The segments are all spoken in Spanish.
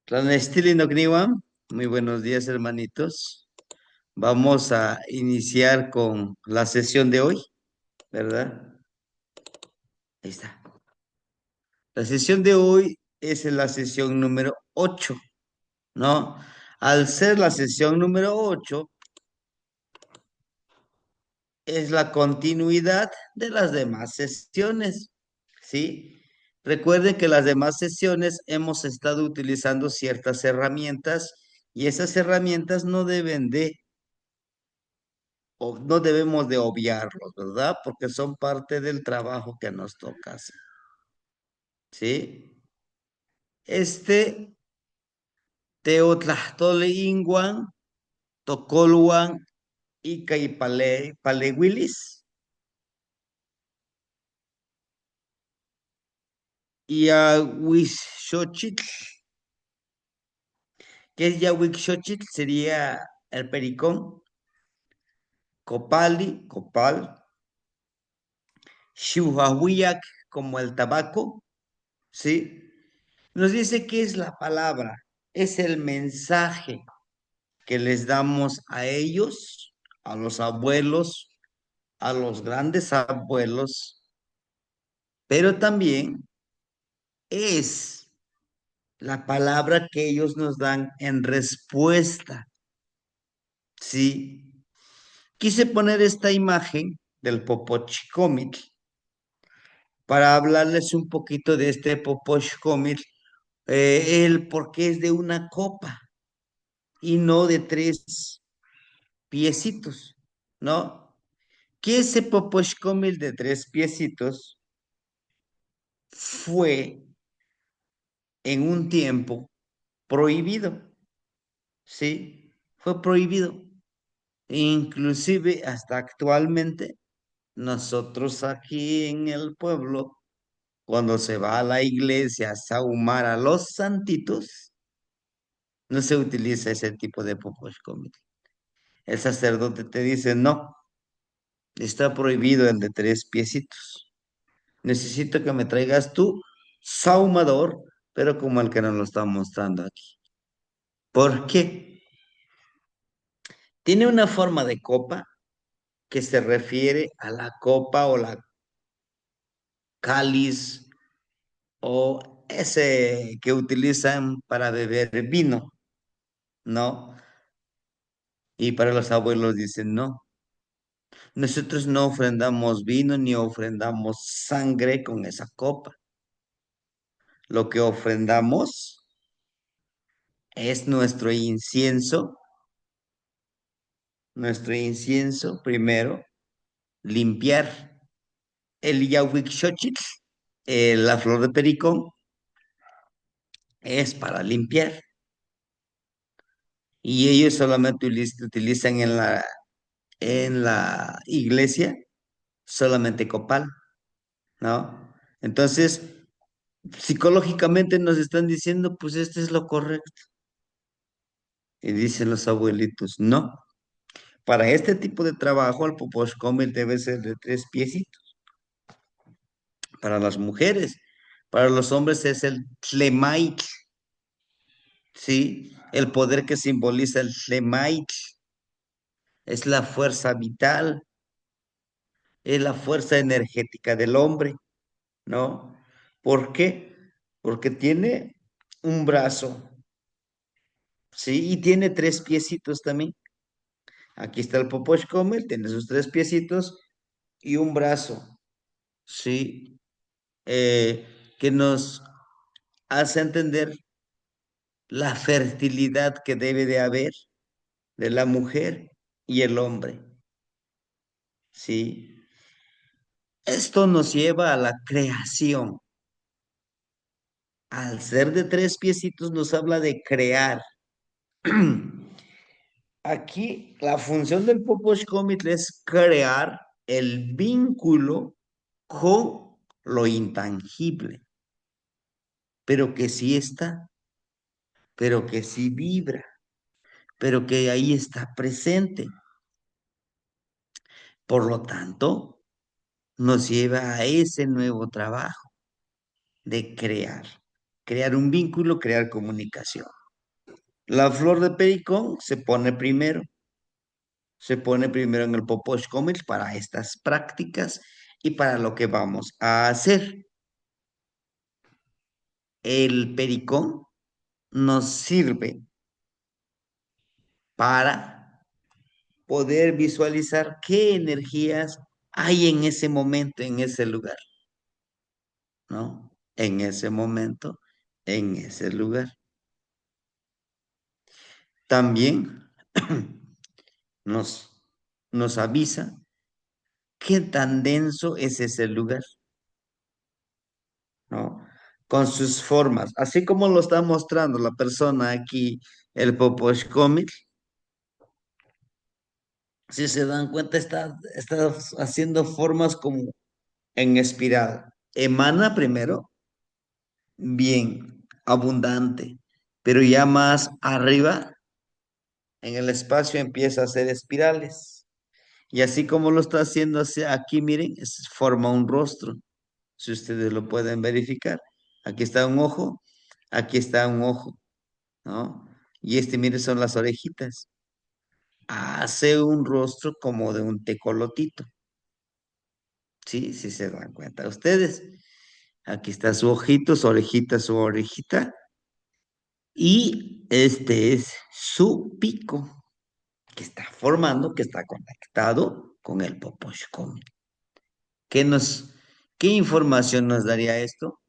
Tlanestili Nocniwan, muy buenos días, hermanitos. Vamos a iniciar con la sesión de hoy, ¿verdad? Ahí está. La sesión de hoy es la sesión número 8, ¿no? Al ser la sesión número 8, es la continuidad de las demás sesiones, ¿sí? Recuerden que las demás sesiones hemos estado utilizando ciertas herramientas y esas herramientas no deben de no debemos de obviarlos, ¿verdad? Porque son parte del trabajo que nos toca hacer, ¿sí? Este Teotlastole Inguan, Tocoluan, Ica y Palewilis, y a Huixochitl, que es ya Huixochitl, sería el pericón, Copali, Copal, Xujahuiac, como el tabaco, ¿sí? Nos dice qué es la palabra, es el mensaje que les damos a ellos, a los abuelos, a los grandes abuelos, pero también es la palabra que ellos nos dan en respuesta. Sí, quise poner esta imagen del Popochicómitl para hablarles un poquito de este Popochicómitl, el por qué es de una copa y no de tres piecitos, ¿no? Que ese Popochicómitl de tres piecitos fue en un tiempo prohibido, ¿sí? Fue prohibido. Inclusive hasta actualmente, nosotros aquí en el pueblo, cuando se va a la iglesia a sahumar a los santitos, no se utiliza ese tipo de Popochcomit. El sacerdote te dice, no, está prohibido el de tres piecitos. Necesito que me traigas tú sahumador, pero como el que nos lo está mostrando aquí. ¿Por qué? Tiene una forma de copa que se refiere a la copa o la cáliz o ese que utilizan para beber vino, ¿no? Y para los abuelos dicen, no, nosotros no ofrendamos vino ni ofrendamos sangre con esa copa. Lo que ofrendamos es nuestro incienso primero, limpiar el yahuichóchitl, la flor de pericón, es para limpiar. Y ellos solamente utilizan en la iglesia solamente copal, ¿no? Entonces, psicológicamente nos están diciendo, pues este es lo correcto. Y dicen los abuelitos, no. Para este tipo de trabajo, el poposhcomel debe ser de tres piecitos. Para las mujeres, para los hombres es el tlemait, ¿sí? El poder que simboliza el tlemait es la fuerza vital, es la fuerza energética del hombre, ¿no? ¿Por qué? Porque tiene un brazo, ¿sí? Y tiene tres piecitos también. Aquí está el Popochcomel, tiene sus tres piecitos y un brazo, ¿sí? Que nos hace entender la fertilidad que debe de haber de la mujer y el hombre, ¿sí? Esto nos lleva a la creación. Al ser de tres piecitos nos habla de crear. Aquí la función del Popochcomitl es crear el vínculo con lo intangible, pero que sí está, pero que sí vibra, pero que ahí está presente. Por lo tanto, nos lleva a ese nuevo trabajo de crear. crear un vínculo, crear comunicación. La flor de pericón se pone primero en el Poposh Comics para estas prácticas y para lo que vamos a hacer. El pericón nos sirve para poder visualizar qué energías hay en ese momento, en ese lugar, ¿no? En ese momento, en ese lugar. También nos, nos avisa qué tan denso es ese lugar, ¿no? Con sus formas, así como lo está mostrando la persona aquí, el Poposh Comic, si se dan cuenta, está haciendo formas como en espiral. Emana primero, bien, abundante, pero ya más arriba, en el espacio, empieza a hacer espirales. Y así como lo está haciendo aquí, miren, forma un rostro, si ustedes lo pueden verificar. Aquí está un ojo, aquí está un ojo, ¿no? Y miren, son las orejitas. Hace un rostro como de un tecolotito. Sí, sí se dan cuenta ustedes. Aquí está su ojito, su orejita. Y este es su pico, que está formando, que está conectado con el Poposhcom. ¿Qué nos, qué información nos daría esto?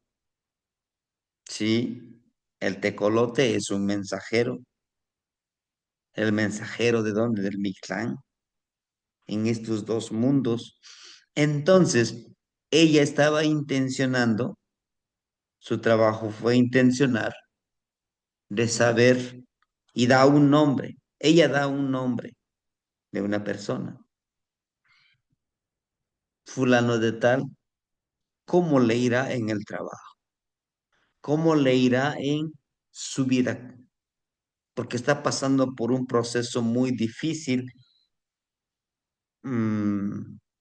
Sí, el tecolote es un mensajero. ¿El mensajero de dónde? Del Mictlán, en estos dos mundos. Entonces, ella estaba intencionando, su trabajo fue intencionar de saber y da un nombre. Ella da un nombre de una persona, fulano de tal, cómo le irá en el trabajo, cómo le irá en su vida, porque está pasando por un proceso muy difícil.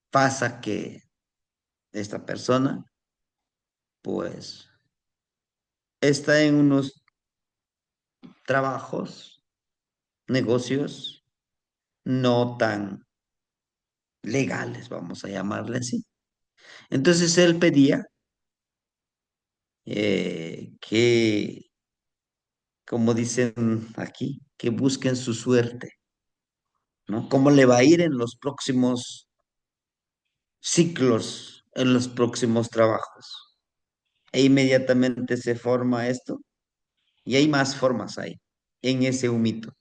Pasa que esta persona, pues, está en unos trabajos, negocios no tan legales, vamos a llamarle así. Entonces él pedía que, como dicen aquí, que busquen su suerte, ¿no? ¿Cómo le va a ir en los próximos ciclos, en los próximos trabajos? E inmediatamente se forma esto y hay más formas ahí, en ese humito.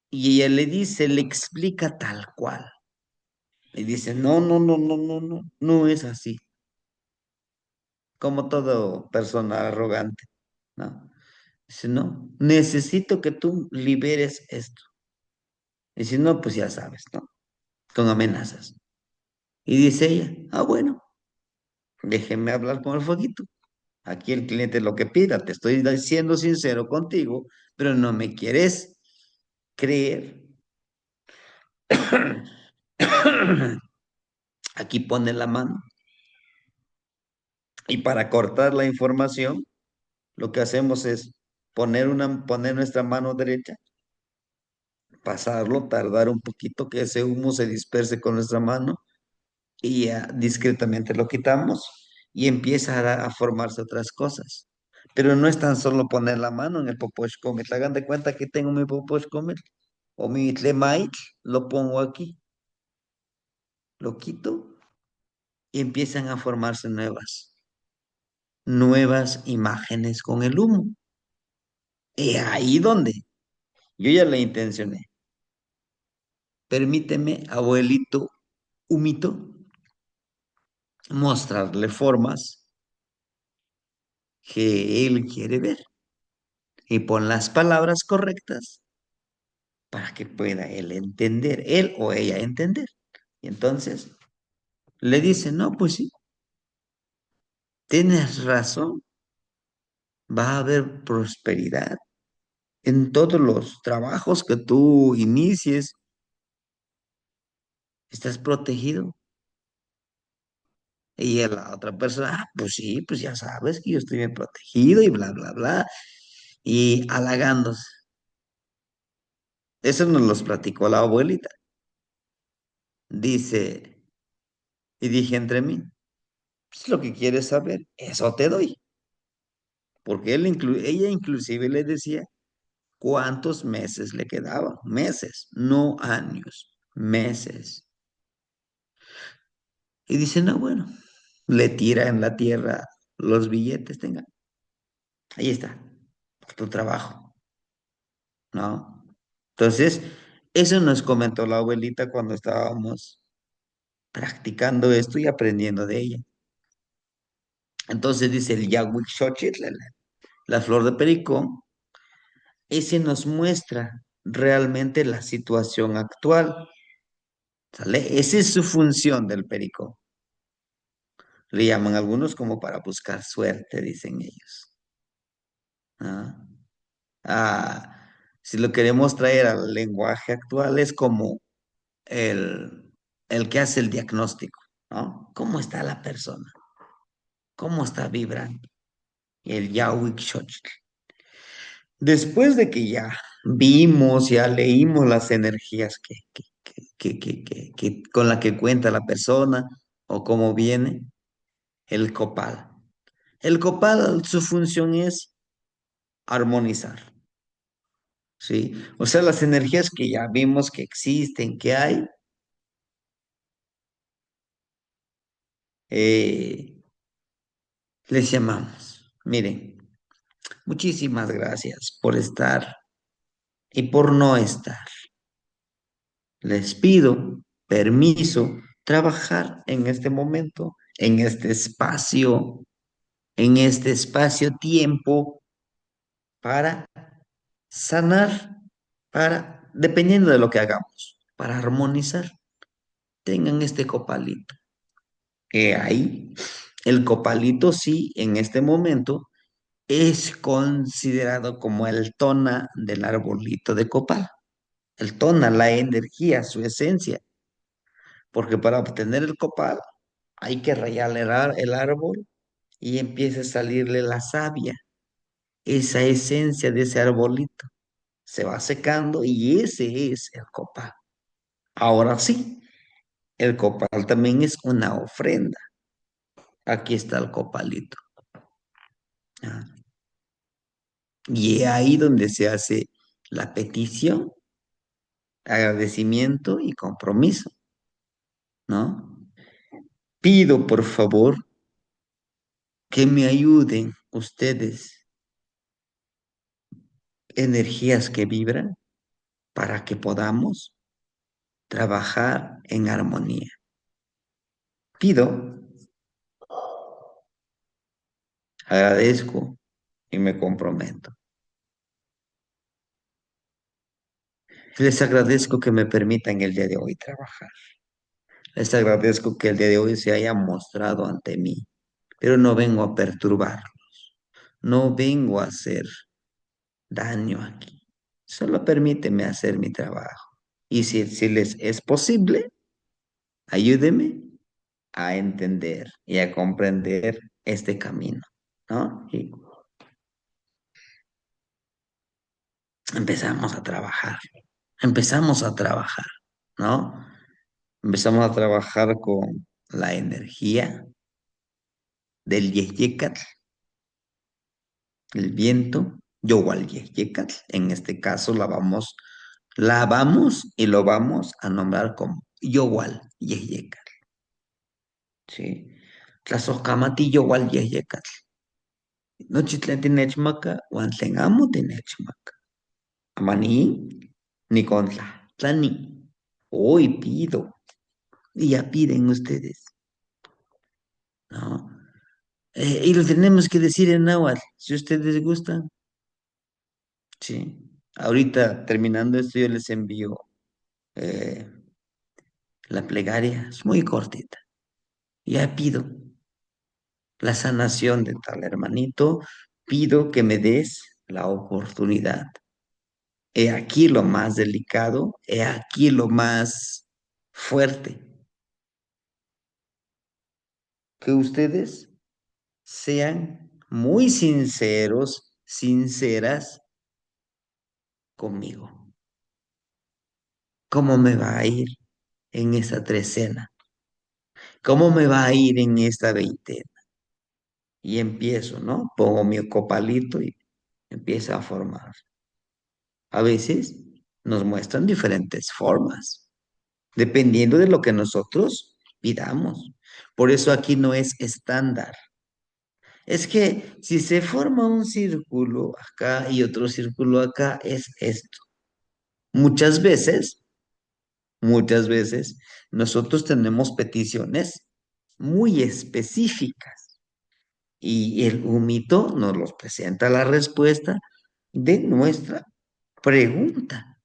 Y ella le dice, le explica tal cual. Le dice, no, no, no, no, no, no, no es así. Como todo persona arrogante, ¿no? Dice, no, necesito que tú liberes esto. Y si no, pues ya sabes, ¿no? Con amenazas. Y dice ella, ah, bueno, déjenme hablar con el fueguito. Aquí el cliente lo que pida, te estoy siendo sincero contigo, pero no me quieres creer. Aquí pone la mano. Y para cortar la información, lo que hacemos es poner nuestra mano derecha, pasarlo, tardar un poquito que ese humo se disperse con nuestra mano y ya discretamente lo quitamos y empieza a formarse otras cosas. Pero no es tan solo poner la mano en el Poposh Comet. Hagan de cuenta que tengo mi Poposh Comet o mi Tlemait, lo pongo aquí, lo quito y empiezan a formarse nuevas imágenes con el humo. Y ahí donde yo ya le intencioné. Permíteme, abuelito humito, mostrarle formas que él quiere ver y pon las palabras correctas para que pueda él entender, él o ella entender. Y entonces le dice, no, pues sí, tienes razón, va a haber prosperidad en todos los trabajos que tú inicies, estás protegido. Y la otra persona, pues sí, pues ya sabes que yo estoy bien protegido y bla, bla, bla. Y halagándose. Eso nos los platicó la abuelita. Dice, y dije entre mí, pues lo que quieres saber, eso te doy. Porque ella inclusive le decía cuántos meses le quedaban. Meses, no años, meses. Y dice, no, bueno, le tira en la tierra los billetes, tenga. Ahí está, por tu trabajo, ¿no? Entonces, eso nos comentó la abuelita cuando estábamos practicando esto y aprendiendo de ella. Entonces dice el Yahweh Xochitl, la flor de perico, ese nos muestra realmente la situación actual, ¿sale? Esa es su función del perico. Le llaman algunos como para buscar suerte, dicen ellos. ¿Ah? Ah, si lo queremos traer al lenguaje actual, es como el que hace el diagnóstico, ¿no? ¿Cómo está la persona? ¿Cómo está vibrando? El Yahweh Xochitl. Después de que ya vimos, ya leímos las energías con la que cuenta la persona o cómo viene, el copal. El copal, su función es armonizar, ¿sí? O sea, las energías que ya vimos que existen, que hay, eh, les llamamos. Miren, muchísimas gracias por estar y por no estar. Les pido permiso trabajar en este momento, en este espacio-tiempo para sanar, dependiendo de lo que hagamos, para armonizar. Tengan este copalito. Ahí, el copalito sí, en este momento, es considerado como el tona del arbolito de copal. El tona, la energía, su esencia. Porque para obtener el copal hay que rayar el árbol y empieza a salirle la savia, esa esencia de ese arbolito. Se va secando y ese es el copal. Ahora sí, el copal también es una ofrenda. Aquí está el copalito. Ah, y es ahí donde se hace la petición, agradecimiento y compromiso, ¿no? Pido por favor que me ayuden ustedes, energías que vibran, para que podamos trabajar en armonía. Pido, agradezco y me comprometo. Les agradezco que me permitan el día de hoy trabajar. Les agradezco que el día de hoy se haya mostrado ante mí, pero no vengo a perturbar, no vengo a hacer daño aquí. Solo permíteme hacer mi trabajo. Y si les es posible, ayúdeme a entender y a comprender este camino, ¿no? Y empezamos a trabajar, empezamos a trabajar, ¿no? Empezamos a trabajar con la energía del Yeyecatl, el viento, Yowal Yeyecatl. En este caso la vamos y lo vamos a nombrar como Yowal Yeyecatl, ¿sí? Tlazocamati Yowal Yeyecatl. Nochitlan tinechmaca, uan tlen amo tinechmaca. Amani, Nicontla, Tlani. Hoy pido, y ya piden ustedes, ¿no? Y lo tenemos que decir en náhuatl, si ustedes gustan. Sí. Ahorita, terminando esto, yo les envío eh, la plegaria. Es muy cortita. Ya pido la sanación de tal hermanito. Pido que me des la oportunidad. He aquí lo más delicado, he aquí lo más fuerte. que ustedes sean muy sinceros, sinceras conmigo. ¿Cómo me va a ir en esta trecena? ¿Cómo me va a ir en esta veintena? Y empiezo, ¿no? Pongo mi copalito y empieza a formar. A veces nos muestran diferentes formas, dependiendo de lo que nosotros pidamos. Por eso aquí no es estándar. Es que si se forma un círculo acá y otro círculo acá, es esto. Muchas veces, muchas veces, nosotros tenemos peticiones muy específicas y el humito nos los presenta la respuesta de nuestra pregunta.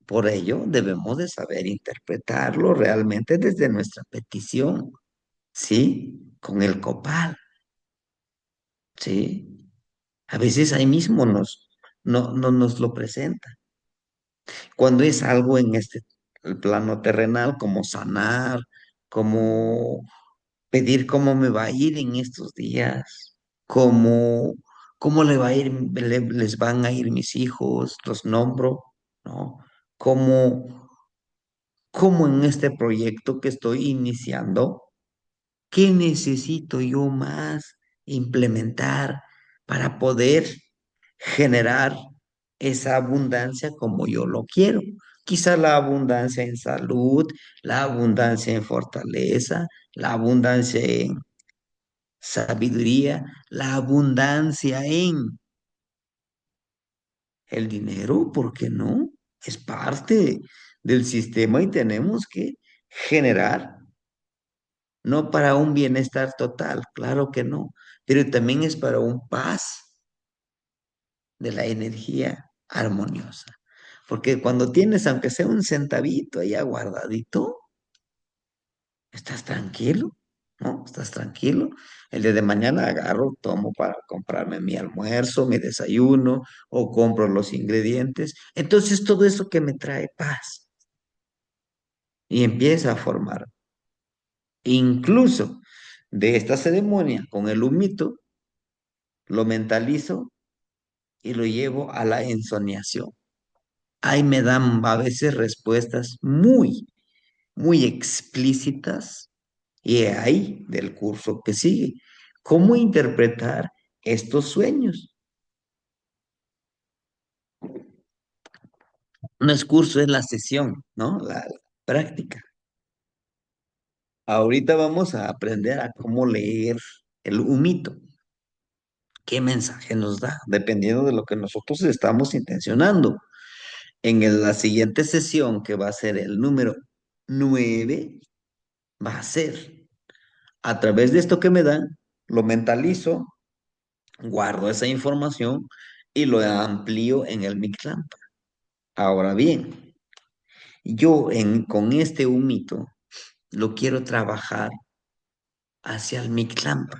Por ello, debemos de saber interpretarlo realmente desde nuestra petición, ¿sí? Con el copal, ¿sí? A veces ahí mismo no nos lo presenta. Cuando es algo en este el plano terrenal, como sanar, como pedir cómo me va a ir en estos días, cómo le va a ir, les van a ir mis hijos, los nombro, ¿no? Cómo, cómo en este proyecto que estoy iniciando, ¿qué necesito yo más implementar para poder generar esa abundancia como yo lo quiero? Quizá la abundancia en salud, la abundancia en fortaleza, la abundancia en sabiduría, la abundancia en el dinero, ¿por qué no? Es parte del sistema y tenemos que generar, no para un bienestar total, claro que no, pero también es para un paz de la energía armoniosa. Porque cuando tienes, aunque sea un centavito ahí guardadito, estás tranquilo, ¿no? Estás tranquilo. El día de mañana agarro, tomo para comprarme mi almuerzo, mi desayuno, o compro los ingredientes. Entonces todo eso que me trae paz y empieza a formar. Incluso de esta ceremonia con el humito, lo mentalizo y lo llevo a la ensoñación. Ahí me dan a veces respuestas muy explícitas y ahí del curso que sigue. ¿Cómo interpretar estos sueños? No es curso, es la sesión, ¿no? La práctica. Ahorita vamos a aprender a cómo leer el humito. ¿Qué mensaje nos da? Dependiendo de lo que nosotros estamos intencionando. La siguiente sesión, que va a ser el número 9, va a ser a través de esto que me dan, lo mentalizo, guardo esa información y lo amplío en el Mictlamp. Ahora bien, con este humito lo quiero trabajar hacia el Mictlamp.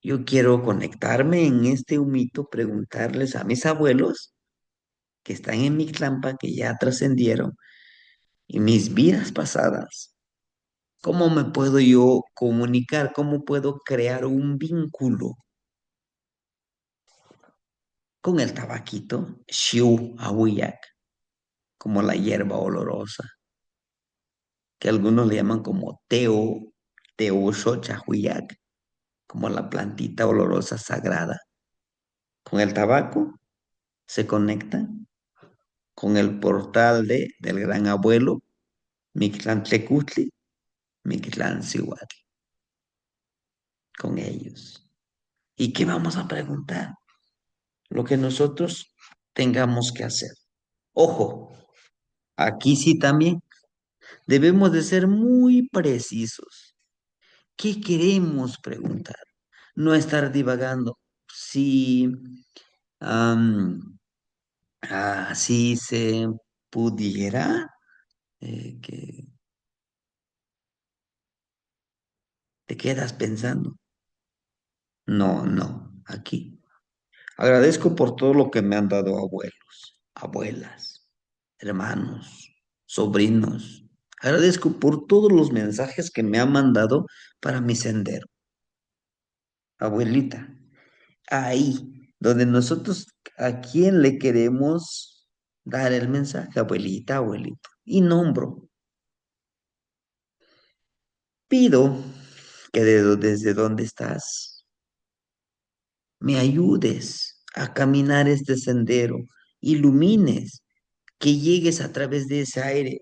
Yo quiero conectarme en este humito, preguntarles a mis abuelos que están en Mictlampa, que ya trascendieron, y mis vidas pasadas. ¿Cómo me puedo yo comunicar? ¿Cómo puedo crear un vínculo con el tabaquito? Shiu ahuyac, como la hierba olorosa, que algunos le llaman como teo xochahuillac, como la plantita olorosa sagrada. Con el tabaco se conectan con el portal del gran abuelo, Mictlán Tecutli, Mictlán Cihuatl, con ellos. ¿Y qué vamos a preguntar? Lo que nosotros tengamos que hacer. Ojo, aquí sí también debemos de ser muy precisos. ¿Qué queremos preguntar? No estar divagando. Si así se pudiera, que te quedas pensando. No, no, aquí. Agradezco por todo lo que me han dado abuelos, abuelas, hermanos, sobrinos, Agradezco por todos los mensajes que me ha mandado para mi sendero. Abuelita, ahí donde nosotros a quién le queremos dar el mensaje, abuelita, abuelito. Y nombro, pido que desde donde estás me ayudes a caminar este sendero, ilumines, que llegues a través de ese aire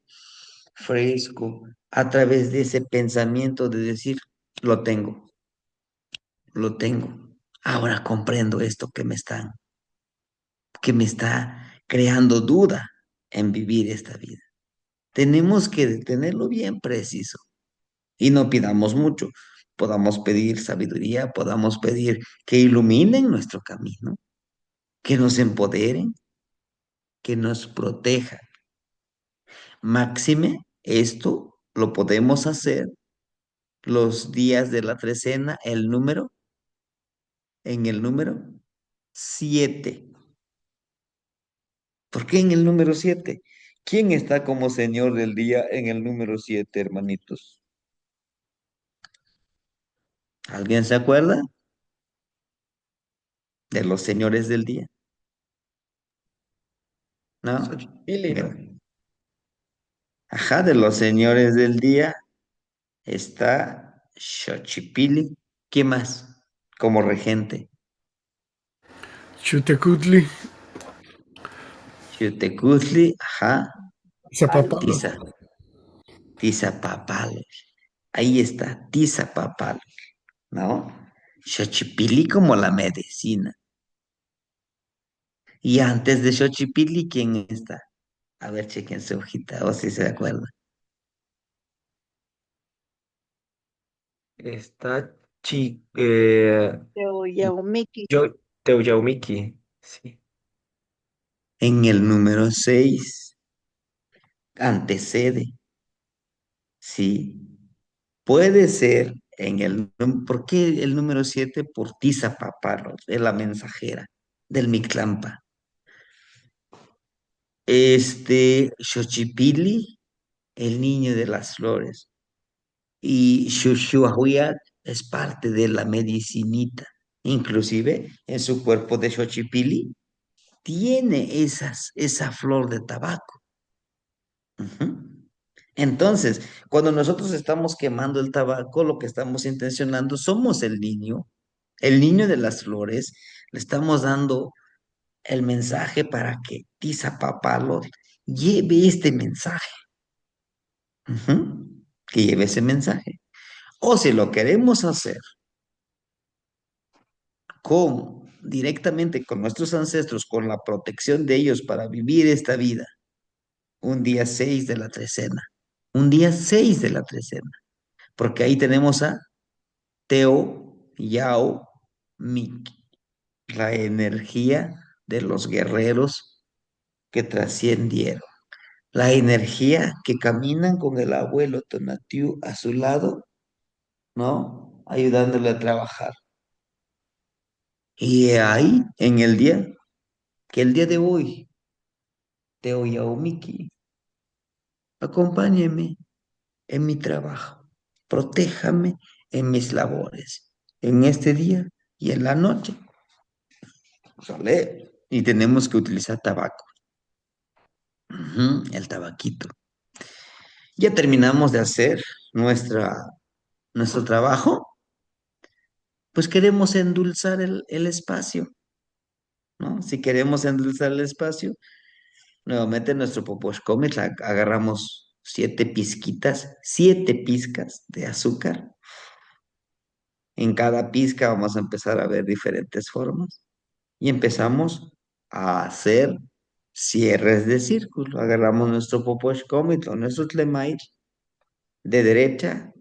fresco, a través de ese pensamiento de decir, lo tengo, lo tengo. Ahora comprendo esto que me está creando duda en vivir esta vida. Tenemos que tenerlo bien preciso y no pidamos mucho. Podamos pedir sabiduría, podamos pedir que iluminen nuestro camino, que nos empoderen, que nos protejan. Máxime, esto lo podemos hacer los días de la trecena, en el número 7. ¿Por qué en el número 7? ¿Quién está como señor del día en el número 7, hermanitos? ¿Alguien se acuerda de los señores del día? ¿No? Xochipilli, ¿no? Ajá, de los señores del día está Xochipilli. ¿Quién más? Como regente. Xutecutli, Xiuhtecutli, ajá. Zapapalo. Tiza, Tizapapalo. Ahí está, Tizapapalo, ¿no? Xochipilli como la medicina. Y antes de Xochipilli, ¿quién está? A ver, chequen su hojita, o si se acuerda. Está Yaumiki. Teuyaumiki. Sí. En el número 6 antecede, ¿sí? Puede ser ¿por qué el número 7? Por Tizapapalo, de la mensajera, del Mictlampa. Xochipilli, el niño de las flores. Y Shushuahuiat es parte de la medicinita. Inclusive en su cuerpo de Xochipilli tiene esa flor de tabaco. Ujú. Entonces, cuando nosotros estamos quemando el tabaco, lo que estamos intencionando somos el niño de las flores, le estamos dando el mensaje para que Tiza Papalo lleve este mensaje, ujú, que lleve ese mensaje. O si lo queremos hacer directamente con nuestros ancestros, con la protección de ellos para vivir esta vida, un día 6 de la trecena, un día 6 de la trecena, porque ahí tenemos a Teo Yao Miki, la energía de los guerreros que trascendieron, la energía que caminan con el abuelo Tonatiuh a su lado, ¿no? Ayudándole a trabajar. Y ahí, en el día, que el día de hoy, Teo Yao Miki, acompáñeme en mi trabajo, protéjame en mis labores, en este día y en la noche. ¿Sale? Y tenemos que utilizar tabaco. Ujú, el tabaquito. Ya terminamos de hacer nuestro trabajo, pues queremos endulzar el espacio, ¿no? Si queremos endulzar el espacio, nuevamente nuestro Poposhkomitl agarramos 7 pizcas de azúcar. En cada pizca vamos a empezar a ver diferentes formas y empezamos a hacer cierres de círculo. Agarramos nuestro Poposhkomitl o nuestro Tlemait de derecha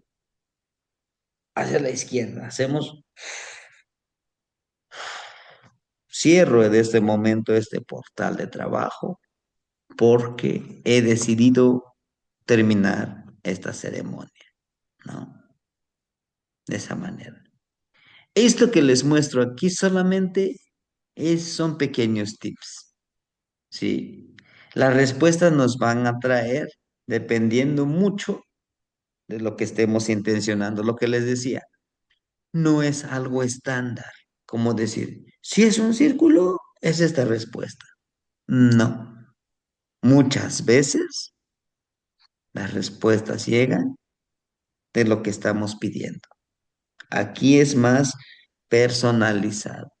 hacia la izquierda. Hacemos cierro de este momento este portal de trabajo porque he decidido terminar esta ceremonia, ¿no? De esa manera. Esto que les muestro aquí solamente son pequeños tips, ¿sí? Las respuestas nos van a traer dependiendo mucho de lo que estemos intencionando. Lo que les decía, no es algo estándar, como decir, si es un círculo, es esta respuesta. No, muchas veces las respuestas llegan de lo que estamos pidiendo. Aquí es más personalizado,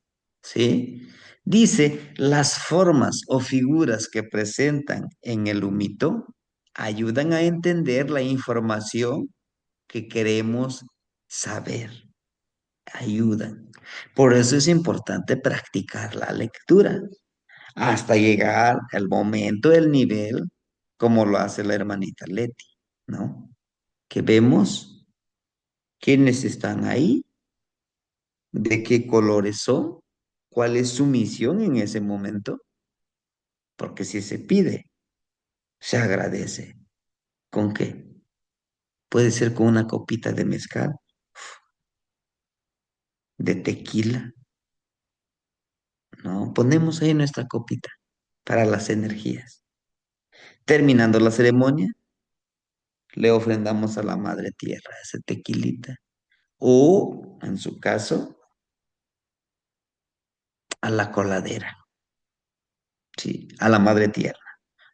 ¿sí? Dice, las formas o figuras que presentan en el humito ayudan a entender la información que queremos saber. Ayudan. Por eso es importante practicar la lectura hasta llegar al momento, el nivel, como lo hace la hermanita Leti, ¿no? Que vemos quiénes están ahí, de qué colores son, cuál es su misión en ese momento, porque si se pide, se agradece. ¿Con qué? Puede ser con una copita de mezcal, de tequila, ¿no? Ponemos ahí nuestra copita para las energías. Terminando la ceremonia, le ofrendamos a la Madre Tierra ese tequilita. O, en su caso, a la coladera, ¿sí? A la Madre Tierra.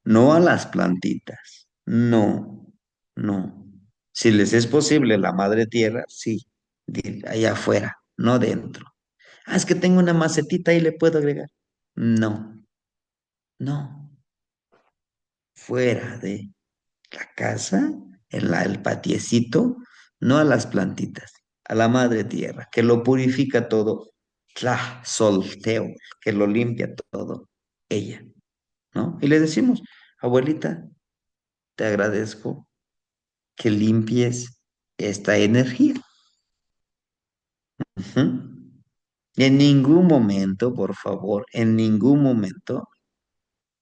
No a las plantitas. No, no. Si les es posible la Madre Tierra, sí, allá afuera, no dentro. Ah, es que tengo una macetita y le puedo agregar. No, no. Fuera de la casa, el patiecito, no a las plantitas, a la madre tierra, que lo purifica todo, tla, solteo, que lo limpia todo, ella, ¿no? Y le decimos, abuelita, te agradezco que limpies esta energía. Ujú. Y en ningún momento, por favor, en ningún momento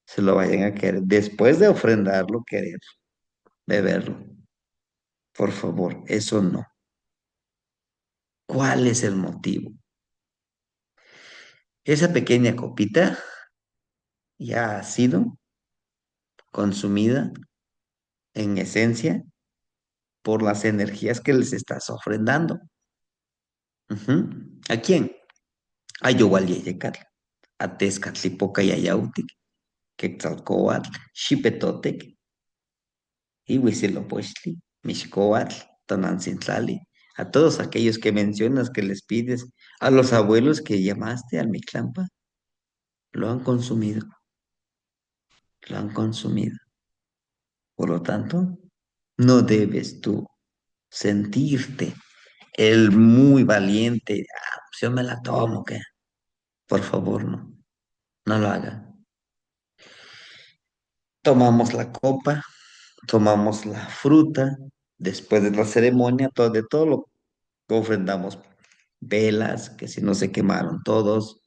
se lo vayan a querer, después de ofrendarlo, querer beberlo. Por favor, eso no. ¿Cuál es el motivo? Esa pequeña copita ya ha sido consumida en esencia por las energías que les estás ofrendando. Ujú. ¿A quién? A Yowaliyecatl, a Tezcatlipoca y Ayautic, Quetzalcóatl, Xipetotec, y Huitzilopochtli, Mixcoatl, Tonancintlali, a todos aquellos que mencionas que les pides, a los abuelos que llamaste al Mictlampa, lo han consumido, lo han consumido. Por lo tanto, no debes tú sentirte el muy valiente. Ah, pues yo me la tomo, ¿qué? Por favor, no, no lo haga. Tomamos la copa, tomamos la fruta, después de la ceremonia, de todo lo que ofrendamos, velas, que si no se quemaron todos,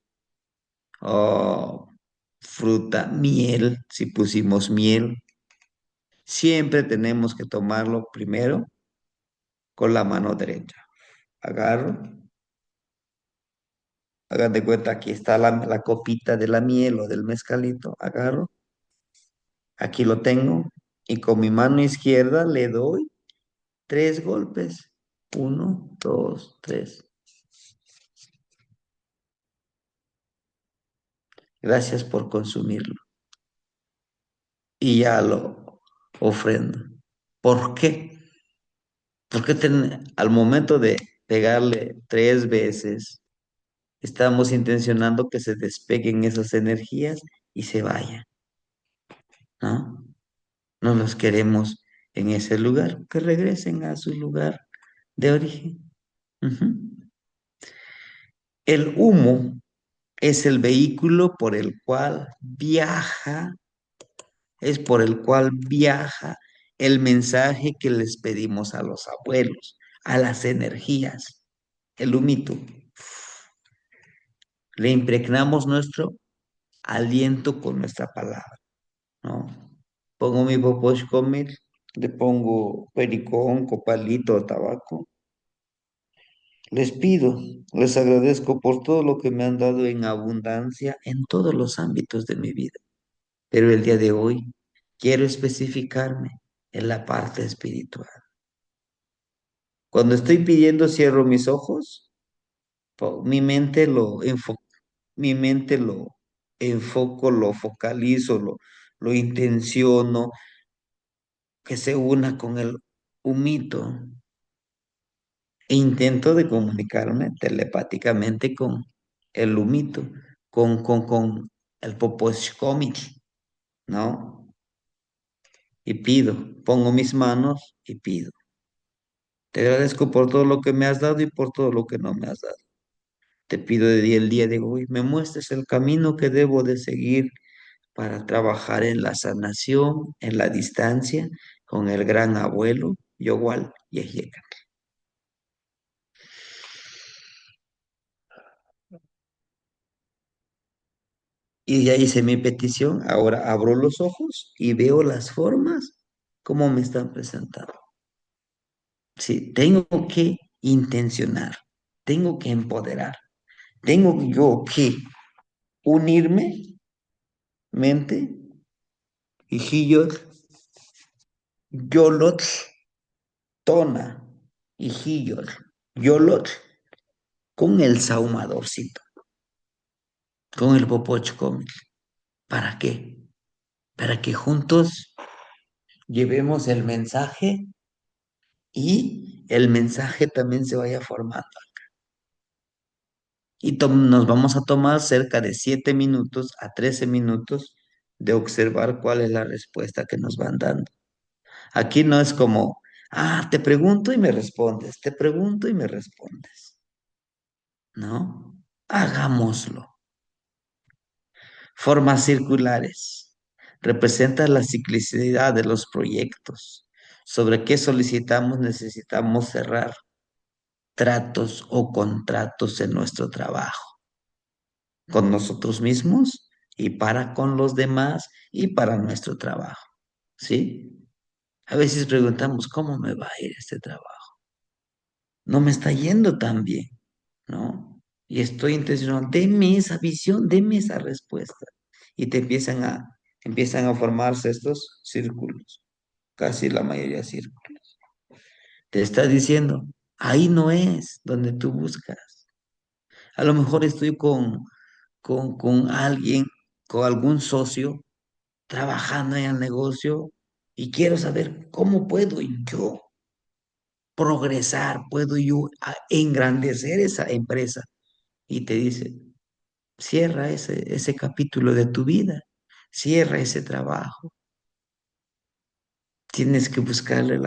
o fruta, miel, si pusimos miel, siempre tenemos que tomarlo primero con la mano derecha. Agarro. Hagan de cuenta, aquí está la copita de la miel o del mezcalito. Agarro, aquí lo tengo, y con mi mano izquierda le doy 3 golpes. Uno, dos, tres. Gracias por consumirlo. Y ya lo ofrendo. ¿Por qué? Porque al momento de pegarle 3 veces, estamos intencionando que se despeguen esas energías y se vayan, ¿no? No los queremos en ese lugar, que regresen a su lugar de origen. Ujú. El humo es el vehículo por el cual viaja, es por el cual viaja el mensaje que les pedimos a los abuelos, a las energías. El humito. Le impregnamos nuestro aliento con nuestra palabra, ¿no? Pongo mi poposhkomil, le pongo pericón, copalito, tabaco. Les pido, les agradezco por todo lo que me han dado en abundancia en todos los ámbitos de mi vida. Pero el día de hoy quiero especificarme en la parte espiritual. Cuando estoy pidiendo, cierro mis ojos, mi mente mi mente lo enfoco, lo focalizo, lo intenciono, que se una con el humito. E intento de comunicarme telepáticamente con el humito, con el Popochcomich, ¿no? Y pido, pongo mis manos y pido. Te agradezco por todo lo que me has dado y por todo lo que no me has dado. Te pido de día el día de hoy, me muestres el camino que debo de seguir para trabajar en la sanación, en la distancia, con el gran abuelo, Yowal Yehieka. Y ya hice mi petición, ahora abro los ojos y veo las formas como me están presentando. Sí, tengo que intencionar, tengo que empoderar, tengo yo que unirme, mente, hijillos, yolot, tona, hijillos, yolot, con el saumadorcito, con el popochcom. ¿Para qué? Para que juntos llevemos el mensaje y el mensaje también se vaya formando. Y nos vamos a tomar cerca de 7 minutos a 13 minutos de observar cuál es la respuesta que nos van dando. Aquí no es como, te pregunto y me respondes, te pregunto y me respondes. ¿No? Hagámoslo. Formas circulares. Representa la ciclicidad de los proyectos. ¿Sobre qué solicitamos? Necesitamos cerrar tratos o contratos en nuestro trabajo, con nosotros mismos y para con los demás y para nuestro trabajo, ¿sí? A veces preguntamos, ¿cómo me va a ir este trabajo? No me está yendo tan bien, ¿no? Y estoy intencionando, deme esa visión, deme esa respuesta. Y empiezan a formarse estos círculos, casi la mayoría círculos. Te está diciendo, ahí no es donde tú buscas. A lo mejor estoy con alguien, con algún socio, trabajando en el negocio y quiero saber cómo puedo yo progresar, puedo yo engrandecer esa empresa. Y te dice, cierra ese capítulo de tu vida, cierra ese trabajo. Tienes que buscarle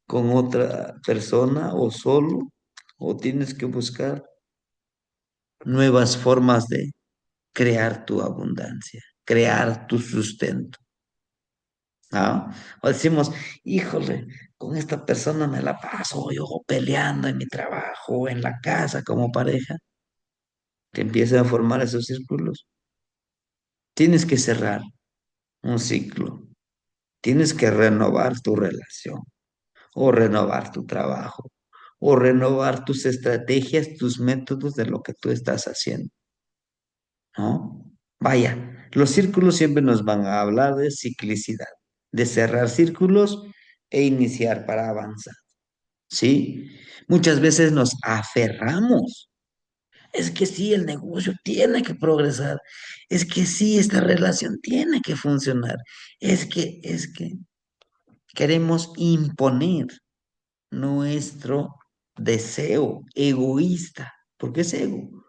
con otra persona o solo, o tienes que buscar nuevas formas de crear tu abundancia, crear tu sustento. ¿No? O decimos, híjole, con esta persona me la paso yo peleando en mi trabajo, en la casa, como pareja. Te empiezan a formar esos círculos. Tienes que cerrar un ciclo. Tienes que renovar tu relación o renovar tu trabajo o renovar tus estrategias, tus métodos de lo que tú estás haciendo, ¿no? Vaya, los círculos siempre nos van a hablar de ciclicidad, de cerrar círculos e iniciar para avanzar, ¿sí? Muchas veces nos aferramos. Es que sí, el negocio tiene que progresar. Es que sí, esta relación tiene que funcionar. Es que queremos imponer nuestro deseo egoísta, porque es ego,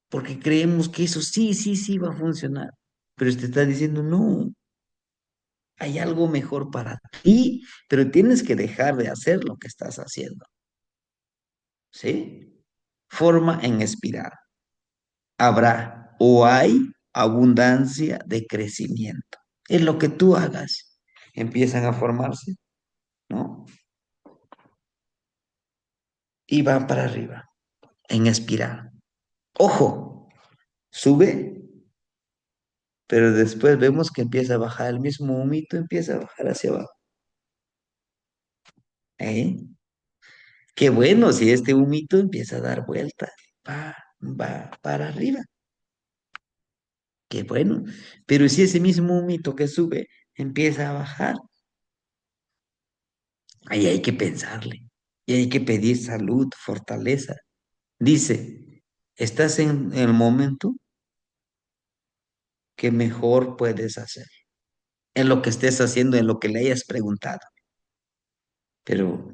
porque creemos que eso sí, sí, sí va a funcionar. Pero te está diciendo, no, hay algo mejor para ti, pero tienes que dejar de hacer lo que estás haciendo, ¿sí? Forma en espiral. Habrá o hay abundancia de crecimiento. En lo que tú hagas, empiezan a formarse, ¿no? Y van para arriba, en espiral. Ojo, sube, pero después vemos que empieza a bajar el mismo humito, empieza a bajar hacia abajo. ¿Eh? Qué bueno si este humito empieza a dar vueltas, va para arriba. Qué bueno. Pero si ese mismo humito que sube empieza a bajar, Ahí hay que pensarle. Y hay que pedir salud, fortaleza. Dice, estás en el momento que mejor puedes hacer, en lo que estés haciendo, en lo que le hayas preguntado. Pero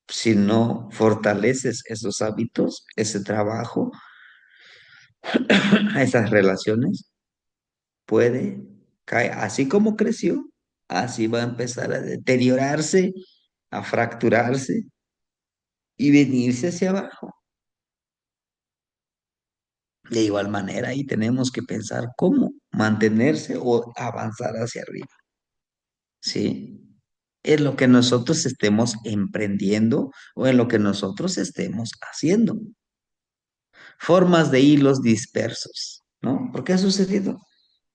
si no fortaleces esos hábitos, ese trabajo, esas relaciones, puede caer, así como creció, así va a empezar a deteriorarse, a fracturarse y venirse hacia abajo. De igual manera, ahí tenemos que pensar cómo mantenerse o avanzar hacia arriba, ¿sí? En lo que nosotros estemos emprendiendo o en lo que nosotros estemos haciendo. Formas de hilos dispersos, ¿no? ¿Por qué ha sucedido?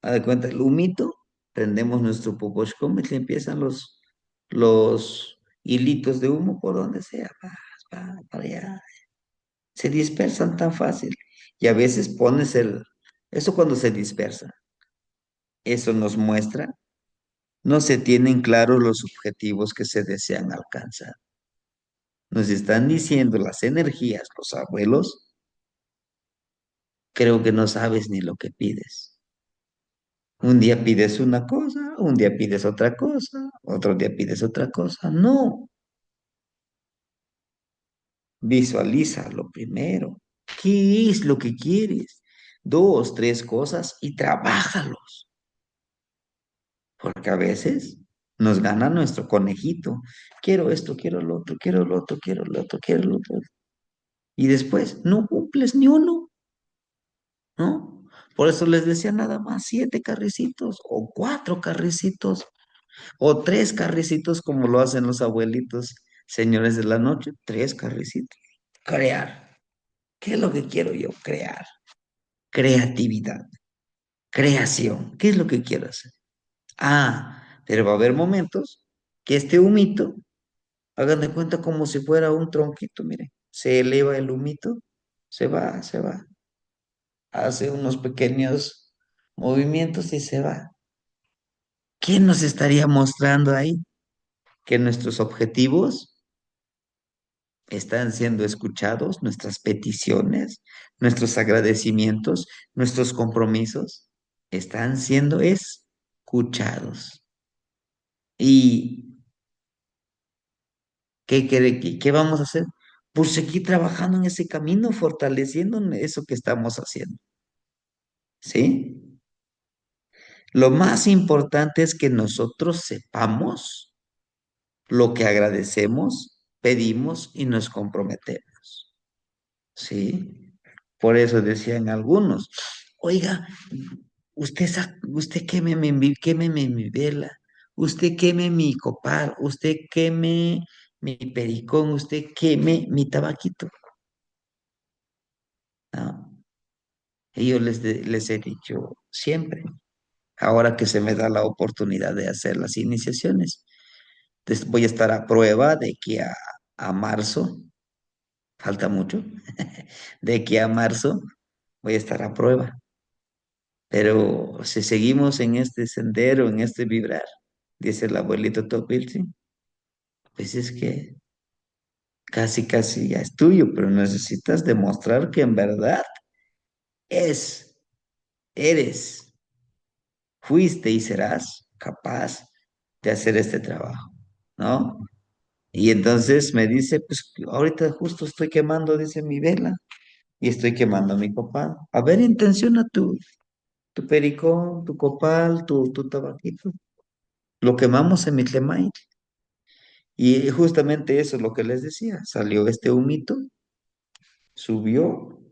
Haz de cuenta, el humito, prendemos nuestro puposhcom y empiezan los hilitos de humo por donde sea, para allá. Se dispersan tan fácil. Y a veces pones eso cuando se dispersa, eso nos muestra, no se tienen claros los objetivos que se desean alcanzar. Nos están diciendo las energías, los abuelos, creo que no sabes ni lo que pides. Un día pides una cosa, un día pides otra cosa, otro día pides otra cosa. No, visualiza lo primero. ¿Qué es lo que quieres? Dos, tres cosas y trabájalos. Porque a veces nos gana nuestro conejito. Quiero esto, quiero lo otro, quiero lo otro, quiero lo otro, quiero lo otro. Y después no cumples ni uno, ¿no? Por eso les decía nada más 7 carricitos o 4 carricitos o 3 carricitos como lo hacen los abuelitos, señores de la noche, 3 carricitos. Crear. ¿Qué es lo que quiero yo? Crear. Creatividad. Creación. ¿Qué es lo que quiero hacer? Ah, pero va a haber momentos que este humito, hagan de cuenta como si fuera un tronquito, mire, se eleva el humito, se va, hace unos pequeños movimientos y se va. ¿Qué nos estaría mostrando ahí? Que nuestros objetivos están siendo escuchados, nuestras peticiones, nuestros agradecimientos, nuestros compromisos están siendo escuchados. ¿Y qué vamos a hacer? Pues seguir trabajando en ese camino, fortaleciendo eso que estamos haciendo. ¿Sí? Lo más importante es que nosotros sepamos lo que agradecemos, pedimos y nos comprometemos. ¿Sí? Por eso decían algunos, oiga, usted quémeme mi vela, usted queme mi copal, usted queme mi pericón, usted queme mi tabaquito. ¿No? Y yo les he dicho siempre, ahora que se me da la oportunidad de hacer las iniciaciones, voy a estar a prueba de que a marzo, falta mucho, de que a marzo voy a estar a prueba. Pero si seguimos en este sendero, en este vibrar, dice el abuelito Topilzi, pues es que casi, casi ya es tuyo, pero necesitas demostrar que en verdad es, eres, fuiste y serás capaz de hacer este trabajo, ¿no? Y entonces me dice, pues ahorita justo estoy quemando, dice mi vela, y estoy quemando mi copal. A ver, intenciona tu pericón, tu copal, tu tabaquito. Lo quemamos en Mitlemay. Y justamente eso es lo que les decía. Salió este humito, subió,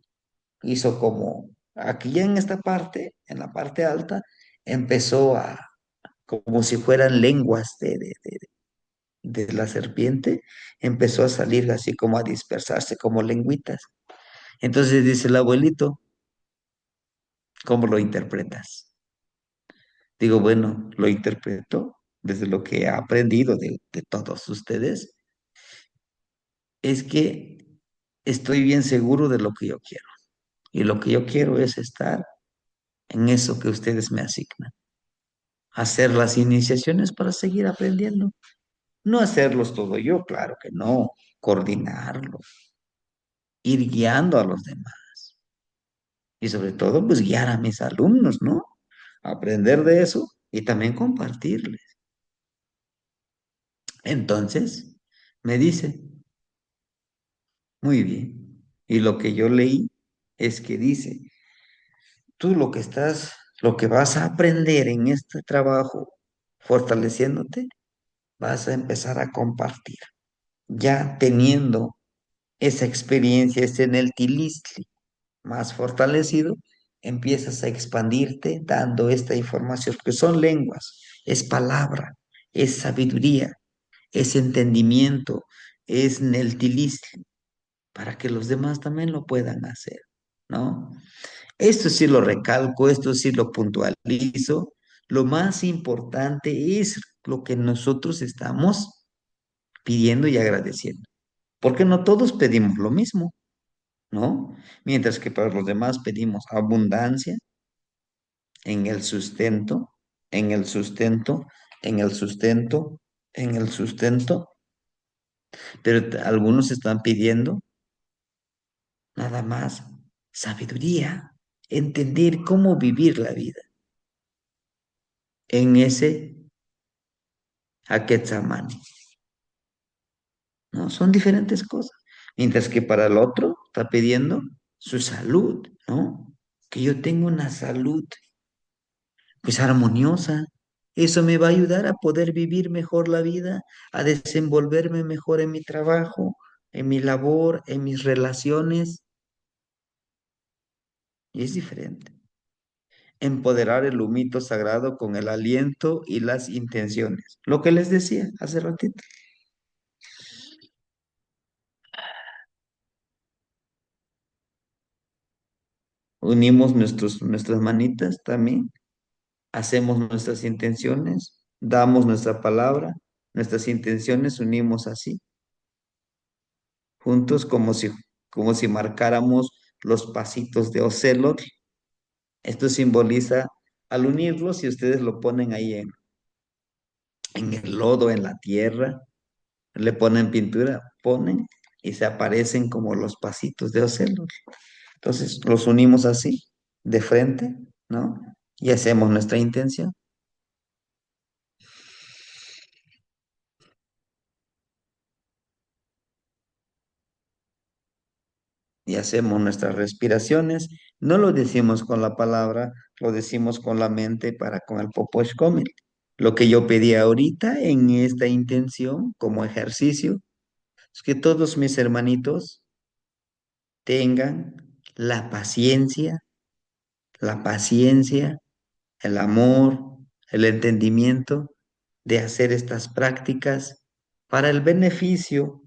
hizo como, aquí ya en esta parte, en la parte alta, empezó como si fueran lenguas de la serpiente, empezó a salir así como a dispersarse como lengüitas. Entonces dice el abuelito, ¿cómo lo interpretas? Digo, bueno, lo interpreto desde lo que he aprendido de todos ustedes, es que estoy bien seguro de lo que yo quiero. Y lo que yo quiero es estar en eso que ustedes me asignan. Hacer las iniciaciones para seguir aprendiendo. No hacerlos todo yo, claro que no, coordinarlos, ir guiando a los demás y sobre todo, pues guiar a mis alumnos, ¿no? Aprender de eso y también compartirles. Entonces, me dice, muy bien. Y lo que yo leí es que dice, tú lo que vas a aprender en este trabajo, fortaleciéndote, vas a empezar a compartir. Ya teniendo esa experiencia, ese en el tilistli más fortalecido, empiezas a expandirte dando esta información, que son lenguas, es palabra, es sabiduría, es entendimiento, es neltilistli, para que los demás también lo puedan hacer, ¿no? Esto sí lo recalco, esto sí lo puntualizo. Lo más importante es lo que nosotros estamos pidiendo y agradeciendo, porque no todos pedimos lo mismo, ¿no? Mientras que para los demás pedimos abundancia en el sustento, en el sustento, en el sustento, en el sustento, pero algunos están pidiendo nada más sabiduría, entender cómo vivir la vida en ese Aquetzamani, ¿no? Son diferentes cosas. Mientras que para el otro está pidiendo su salud, ¿no? Que yo tenga una salud pues armoniosa. Eso me va a ayudar a poder vivir mejor la vida, a desenvolverme mejor en mi trabajo, en mi labor, en mis relaciones. Y es diferente. Empoderar el humito sagrado con el aliento y las intenciones. Lo que les decía hace ratito. Unimos nuestras manitas también, hacemos nuestras intenciones, damos nuestra palabra, nuestras intenciones unimos así, juntos como si marcáramos los pasitos de Ocelot. Esto simboliza, al unirlos, si ustedes lo ponen ahí en el lodo, en la tierra, le ponen pintura, ponen y se aparecen como los pasitos de Ocelot. Entonces los unimos así, de frente, ¿no? Y hacemos nuestra intención. Y hacemos nuestras respiraciones. No lo decimos con la palabra, lo decimos con la mente para con el Poposhkomil. Lo que yo pedí ahorita en esta intención como ejercicio es que todos mis hermanitos tengan la paciencia, el amor, el entendimiento de hacer estas prácticas para el beneficio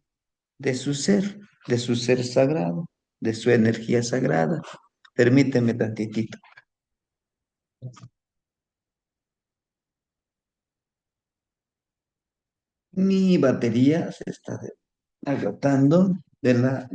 de su ser sagrado, de su energía sagrada. Permíteme tantitito. Mi batería se está agotando de la.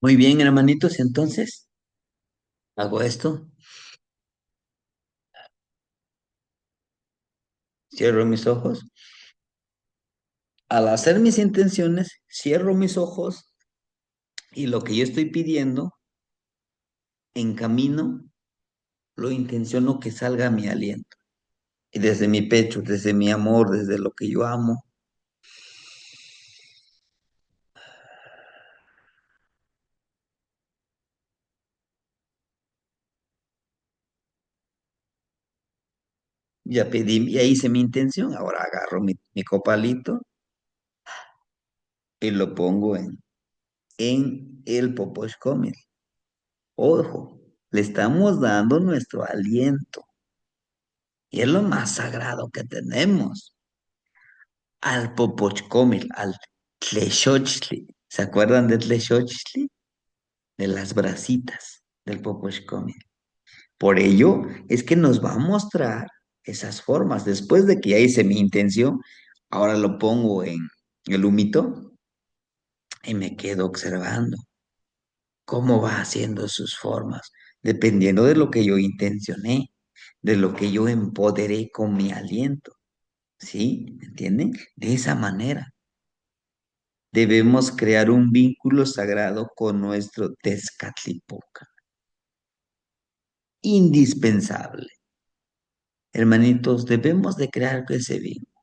Muy bien, hermanitos, entonces hago esto, cierro mis ojos. Al hacer mis intenciones, cierro mis ojos y lo que yo estoy pidiendo, en camino, lo intenciono que salga mi aliento. Y desde mi pecho, desde mi amor, desde lo que yo amo, ya pedí, ya hice mi intención, ahora agarro mi copalito y lo pongo en el Poposhkomil. Ojo, le estamos dando nuestro aliento y es lo más sagrado que tenemos al Popochcomil, al Tlexochtli. ¿Se acuerdan de Tlexochtli? De las brasitas del Popochcomil. Por ello es que nos va a mostrar esas formas. Después de que ya hice mi intención, ahora lo pongo en el humito y me quedo observando cómo va haciendo sus formas, dependiendo de lo que yo intencioné, de lo que yo empoderé con mi aliento. ¿Sí? ¿Entienden? De esa manera debemos crear un vínculo sagrado con nuestro Tezcatlipoca. Indispensable. Hermanitos, debemos de crear ese vínculo.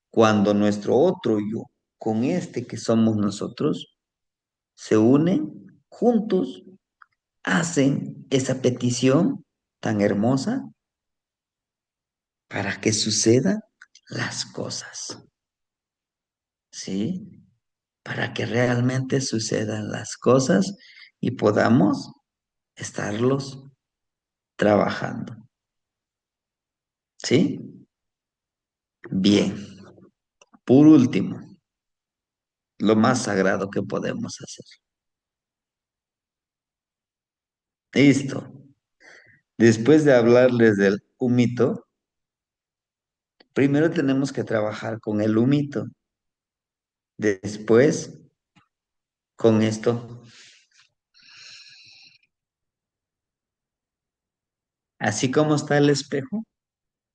Cuando nuestro otro yo, con este que somos nosotros, se unen juntos, hacen esa petición tan hermosa para que sucedan las cosas, ¿sí? Para que realmente sucedan las cosas y podamos estarlos trabajando, ¿sí? Bien, por último, lo más sagrado que podemos hacer. Listo. Después de hablarles del humito, primero tenemos que trabajar con el humito, después con esto. Así como está el espejo,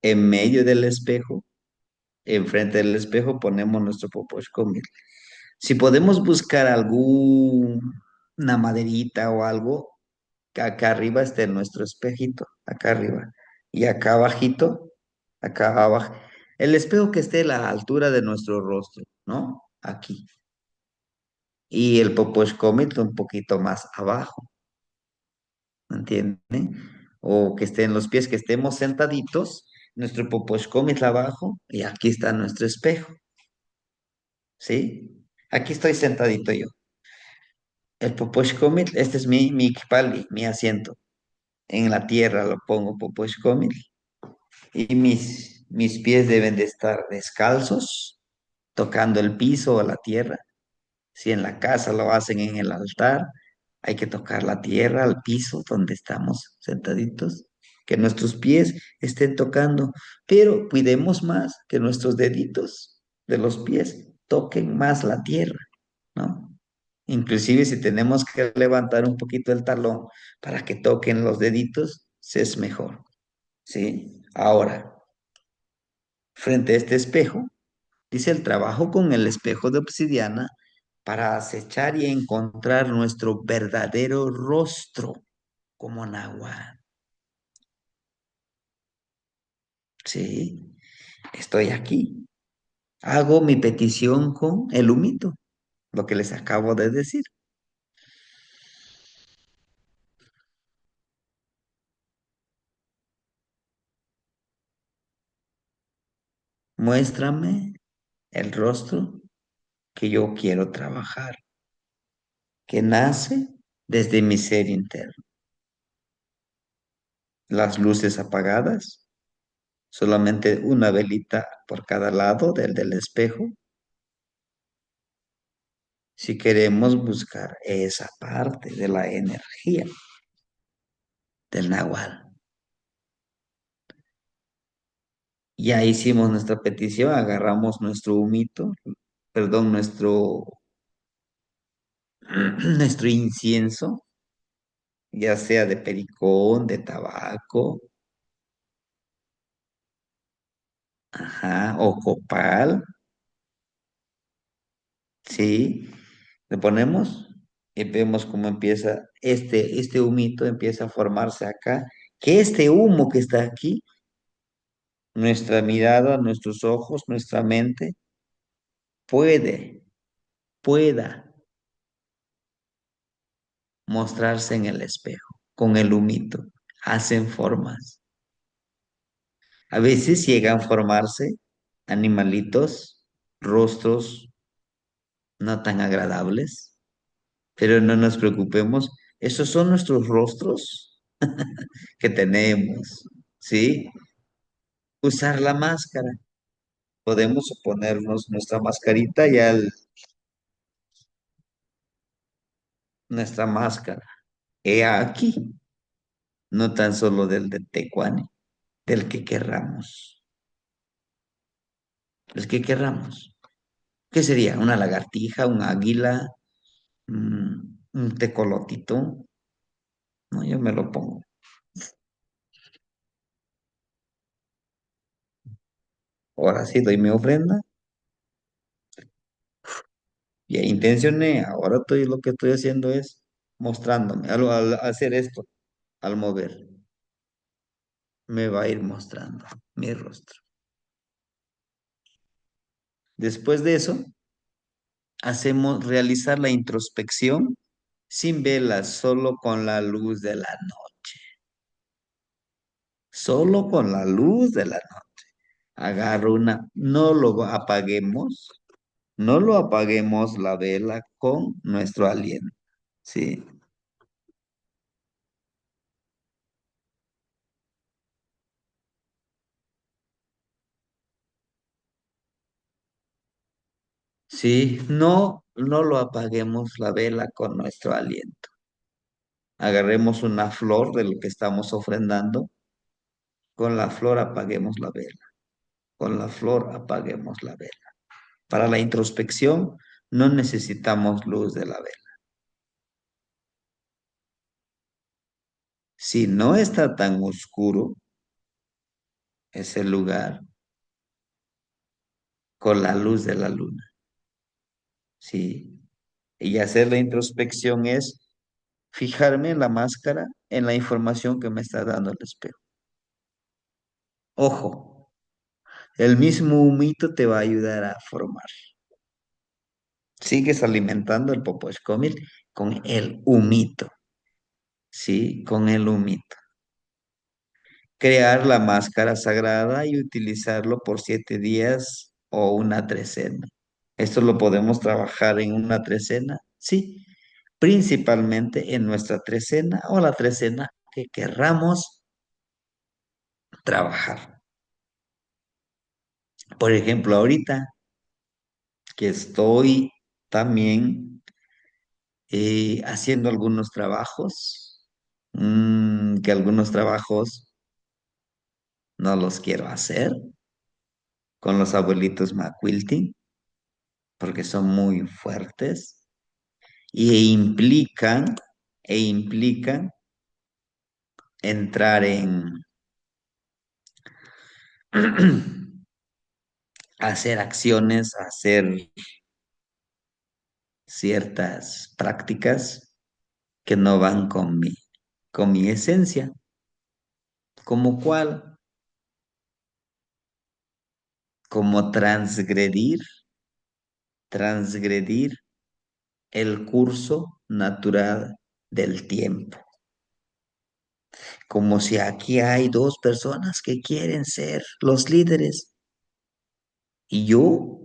en medio del espejo, enfrente del espejo ponemos nuestro poposhcomil. Si podemos buscar alguna maderita o algo, que acá arriba esté nuestro espejito, acá arriba. Y acá abajito, acá abajo. El espejo que esté a la altura de nuestro rostro, ¿no? Aquí. Y el poposhcomil un poquito más abajo, ¿me entienden? O que esté en los pies, que estemos sentaditos, nuestro poposhcomil abajo y aquí está nuestro espejo, ¿sí? Aquí estoy sentadito yo. El Poposhkomil, este es mi kipali, mi asiento. En la tierra lo pongo Poposhkomil. Y mis pies deben de estar descalzos, tocando el piso o la tierra. Si en la casa lo hacen en el altar, hay que tocar la tierra, al piso donde estamos sentaditos. Que nuestros pies estén tocando, pero cuidemos más que nuestros deditos de los pies toquen más la tierra, ¿no? Inclusive si tenemos que levantar un poquito el talón para que toquen los deditos, se es mejor, ¿sí? Ahora, frente a este espejo, dice el trabajo con el espejo de obsidiana para acechar y encontrar nuestro verdadero rostro como náhuatl, ¿sí? Estoy aquí. Hago mi petición con el humito, lo que les acabo de decir. Muéstrame el rostro que yo quiero trabajar, que nace desde mi ser interno. Las luces apagadas, solamente una velita por cada lado del espejo. Si queremos buscar esa parte de la energía del nahual. Ya hicimos nuestra petición, agarramos nuestro humito, perdón, nuestro incienso, ya sea de pericón, de tabaco, ajá, o copal, ¿sí? Le ponemos y vemos cómo empieza este humito, empieza a formarse acá, que este humo que está aquí, nuestra mirada, nuestros ojos, nuestra mente, puede, pueda mostrarse en el espejo, con el humito, hacen formas. A veces llegan a formarse animalitos, rostros no tan agradables, pero no nos preocupemos, esos son nuestros rostros que tenemos, ¿sí? Usar la máscara. Podemos ponernos nuestra mascarita y nuestra máscara. He aquí, no tan solo del de Tecuani. del que querramos. El que querramos. ¿Qué sería? ¿Una lagartija, un águila, un tecolotito? No, yo me lo pongo. Ahora sí doy mi ofrenda. Ya intencioné. Ahora estoy, lo que estoy haciendo es mostrándome. Al hacer esto, al mover, me va a ir mostrando mi rostro. Después de eso, hacemos realizar la introspección sin velas, solo con la luz de la noche. Solo con la luz de la noche. Agarro una, apaguemos, no lo apaguemos la vela con nuestro aliento. Sí, sí, no lo apaguemos la vela con nuestro aliento. Agarremos una flor de lo que estamos ofrendando, con la flor apaguemos la vela, con la flor apaguemos la vela. Para la introspección no necesitamos luz de la vela. Si no está tan oscuro ese lugar, con la luz de la luna, ¿sí? Y hacer la introspección es fijarme en la máscara, en la información que me está dando el espejo. Ojo, el mismo humito te va a ayudar a formar. Sigues alimentando el popochcomil con el humito, ¿sí? Con el humito. Crear la máscara sagrada y utilizarlo por 7 días o una trecena. Esto lo podemos trabajar en una trecena, sí, principalmente en nuestra trecena o la trecena que querramos trabajar. Por ejemplo, ahorita que estoy también haciendo algunos trabajos, que algunos trabajos no los quiero hacer con los abuelitos McQuilty porque son muy fuertes y implican entrar en hacer acciones, hacer ciertas prácticas que no van con mi esencia, como cuál, como transgredir el curso natural del tiempo. Como si aquí hay dos personas que quieren ser los líderes y yo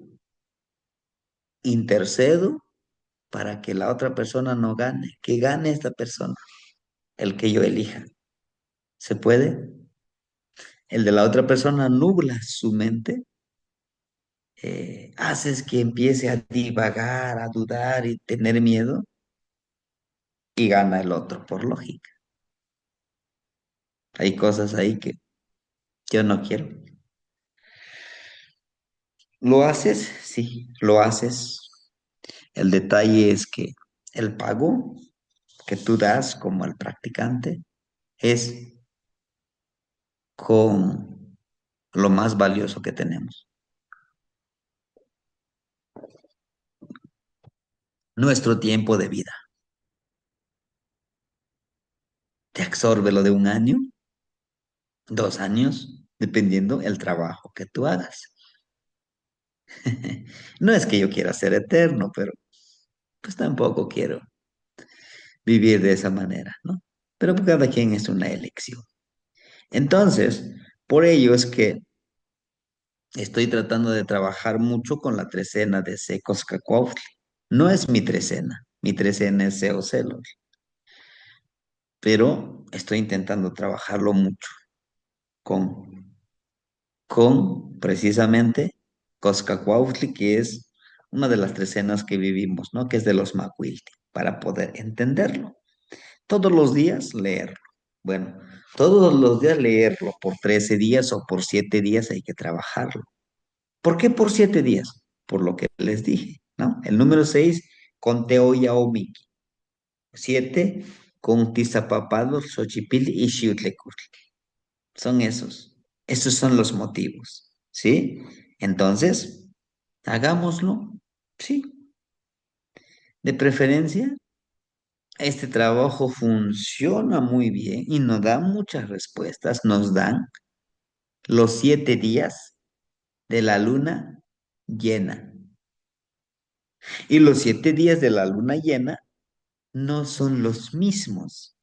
intercedo para que la otra persona no gane, que gane esta persona, el que yo elija. ¿Se puede? El de la otra persona nubla su mente, haces que empiece a divagar, a dudar y tener miedo y gana el otro por lógica. Hay cosas ahí que yo no quiero. ¿Lo haces? Sí, lo haces. El detalle es que el pago que tú das como al practicante es con lo más valioso que tenemos, nuestro tiempo de vida. Te absorbe lo de un año, 2 años, dependiendo el trabajo que tú hagas. No es que yo quiera ser eterno, pero pues tampoco quiero vivir de esa manera, ¿no? Pero cada quien es una elección. Entonces, por ello es que estoy tratando de trabajar mucho con la trecena de Secos Cacuautli. No es mi trecena es Seo Celos, pero estoy intentando trabajarlo mucho con, con precisamente Coscacuautli, que es una de las trecenas que vivimos, ¿no? Que es de los Macuilti, para poder entenderlo. Todos los días leerlo. Bueno, todos los días leerlo, por 13 días o por 7 días hay que trabajarlo. ¿Por qué por 7 días? Por lo que les dije, ¿no? El número 6 con Teo Yaomiki. 7 con Tizapapalo, Xochipil y Xiuhtecutl. Son esos. Esos son los motivos, ¿sí? Entonces, hagámoslo, ¿sí? De preferencia, este trabajo funciona muy bien y nos da muchas respuestas. Nos dan los 7 días de la luna llena. Y los 7 días de la luna llena no son los mismos.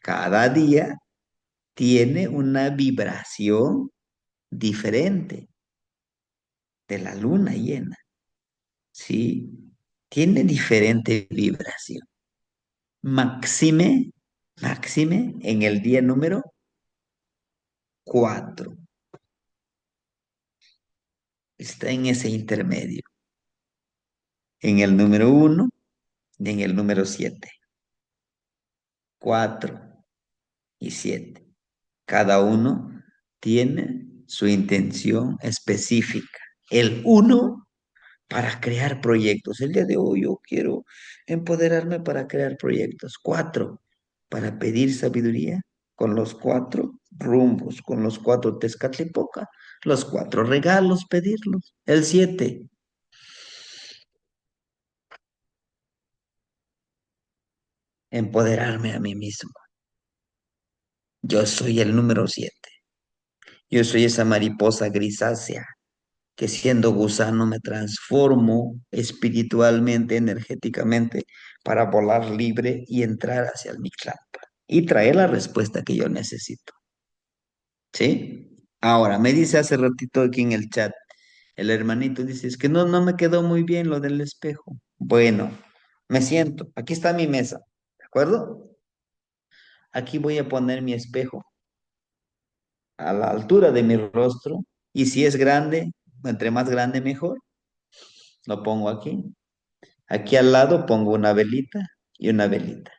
Cada día tiene una vibración diferente de la luna llena, ¿sí? Tiene diferente vibración. Máxime, máxime en el día número 4. Está en ese intermedio. En el número 1 y en el número 7. 4 y 7. Cada uno tiene su intención específica. El uno para crear proyectos. El día de hoy yo quiero empoderarme para crear proyectos. 4 para pedir sabiduría con los 4 rumbos, con los 4 Tezcatlipoca, los 4 regalos, pedirlos. El 7 empoderarme a mí mismo. Yo soy el número 7. Yo soy esa mariposa grisácea que siendo gusano me transformo espiritualmente, energéticamente, para volar libre y entrar hacia el Mictlantecuhtli y traer la respuesta que yo necesito. ¿Sí? Ahora, me dice hace ratito aquí en el chat, el hermanito dice, es que no me quedó muy bien lo del espejo. Bueno, me siento, aquí está mi mesa, ¿de acuerdo? Aquí voy a poner mi espejo a la altura de mi rostro y si es grande, entre más grande mejor, lo pongo aquí. Aquí al lado pongo una velita y una velita.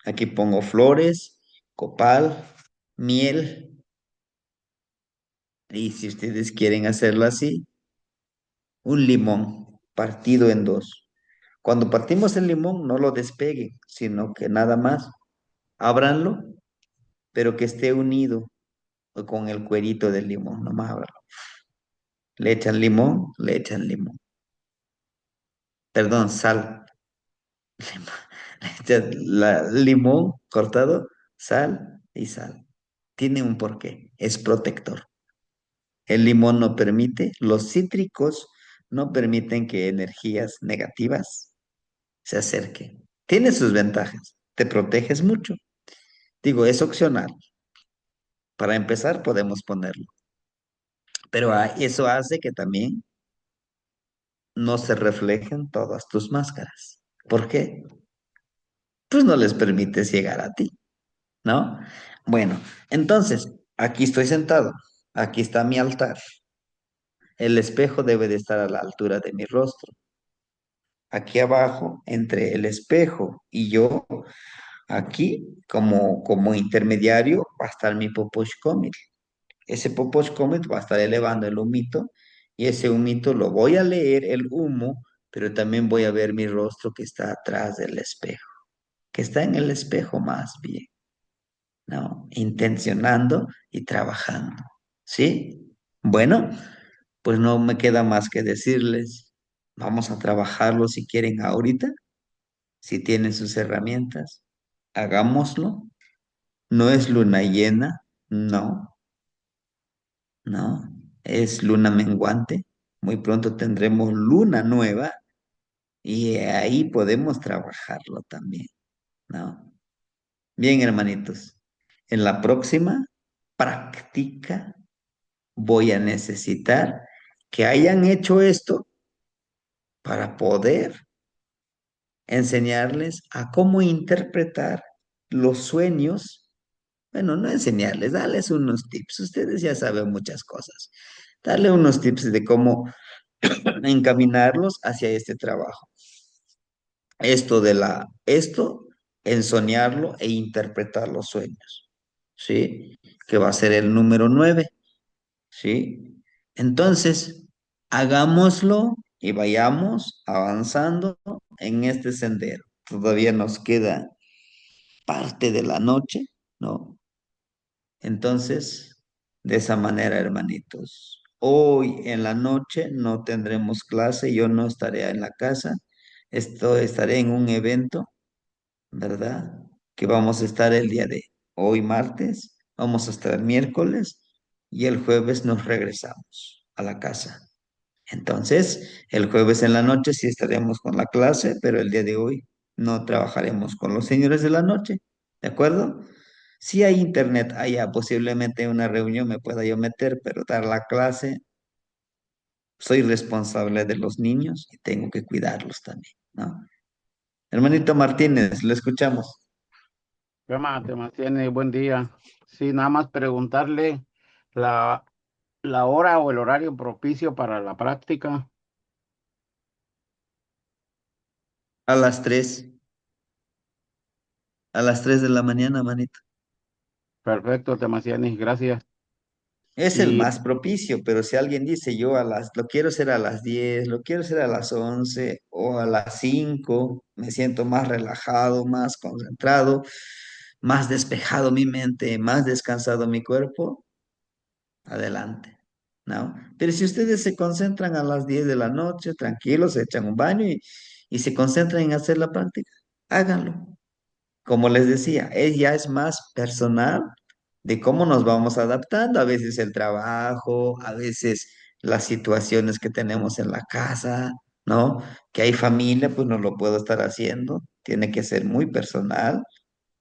Aquí pongo flores, copal, miel. Y si ustedes quieren hacerlo así, un limón partido en dos. Cuando partimos el limón, no lo despeguen, sino que nada más ábranlo, pero que esté unido con el cuerito del limón. No más ábranlo. Le echan limón, le echan limón. Perdón, sal. Limón cortado, sal y sal. Tiene un porqué, es protector. El limón no permite, los cítricos no permiten que energías negativas se acerquen. Tiene sus ventajas, te proteges mucho. Digo, es opcional. Para empezar podemos ponerlo, pero eso hace que también no se reflejen todas tus máscaras. ¿Por qué? Pues no les permites llegar a ti, ¿no? Bueno, entonces, aquí estoy sentado, aquí está mi altar. El espejo debe de estar a la altura de mi rostro. Aquí abajo, entre el espejo y yo, aquí como intermediario, va a estar mi Poposhkomit. Ese Poposhkomit va a estar elevando el humito y ese humito lo voy a leer, el humo, pero también voy a ver mi rostro que está atrás del espejo, que está en el espejo más bien, ¿no? Intencionando y trabajando, ¿sí? Bueno, pues no me queda más que decirles, vamos a trabajarlo si quieren ahorita, si tienen sus herramientas, hagámoslo. No es luna llena, no, no, es luna menguante. Muy pronto tendremos luna nueva y ahí podemos trabajarlo también, ¿no? Bien, hermanitos, en la próxima práctica voy a necesitar que hayan hecho esto para poder enseñarles a cómo interpretar los sueños. Bueno, no enseñarles, darles unos tips. Ustedes ya saben muchas cosas. Darle unos tips de cómo encaminarlos hacia este trabajo. Esto en soñarlo e interpretar los sueños, ¿sí? Que va a ser el número 9, ¿sí? Entonces, hagámoslo y vayamos avanzando en este sendero. Todavía nos queda parte de la noche, ¿no? Entonces, de esa manera, hermanitos, hoy en la noche no tendremos clase, yo no estaré en la casa, estaré en un evento, ¿verdad? Que vamos a estar el día de hoy, martes, vamos a estar miércoles y el jueves nos regresamos a la casa. Entonces, el jueves en la noche sí estaremos con la clase, pero el día de hoy no trabajaremos con los señores de la noche, ¿de acuerdo? Si hay internet allá, posiblemente en una reunión me pueda yo meter, pero dar la clase, soy responsable de los niños y tengo que cuidarlos también, ¿no? Hermanito Martínez, lo escuchamos. ¿Qué más, te mantiene? Buen día. Sí, nada más preguntarle la, la hora o el horario propicio para la práctica. A las 3, a las 3 de la mañana, manito. Perfecto, te mantiene, gracias. Es el Y más propicio, pero si alguien dice yo lo quiero hacer a las 10, lo quiero hacer a las 11 o a las 5, me siento más relajado, más concentrado, más despejado mi mente, más descansado mi cuerpo, adelante, ¿no? Pero si ustedes se concentran a las 10 de la noche, tranquilos, se echan un baño y se concentran en hacer la práctica, háganlo. Como les decía, ya es más personal de cómo nos vamos adaptando, a veces el trabajo, a veces las situaciones que tenemos en la casa, ¿no? Que hay familia, pues no lo puedo estar haciendo, tiene que ser muy personal,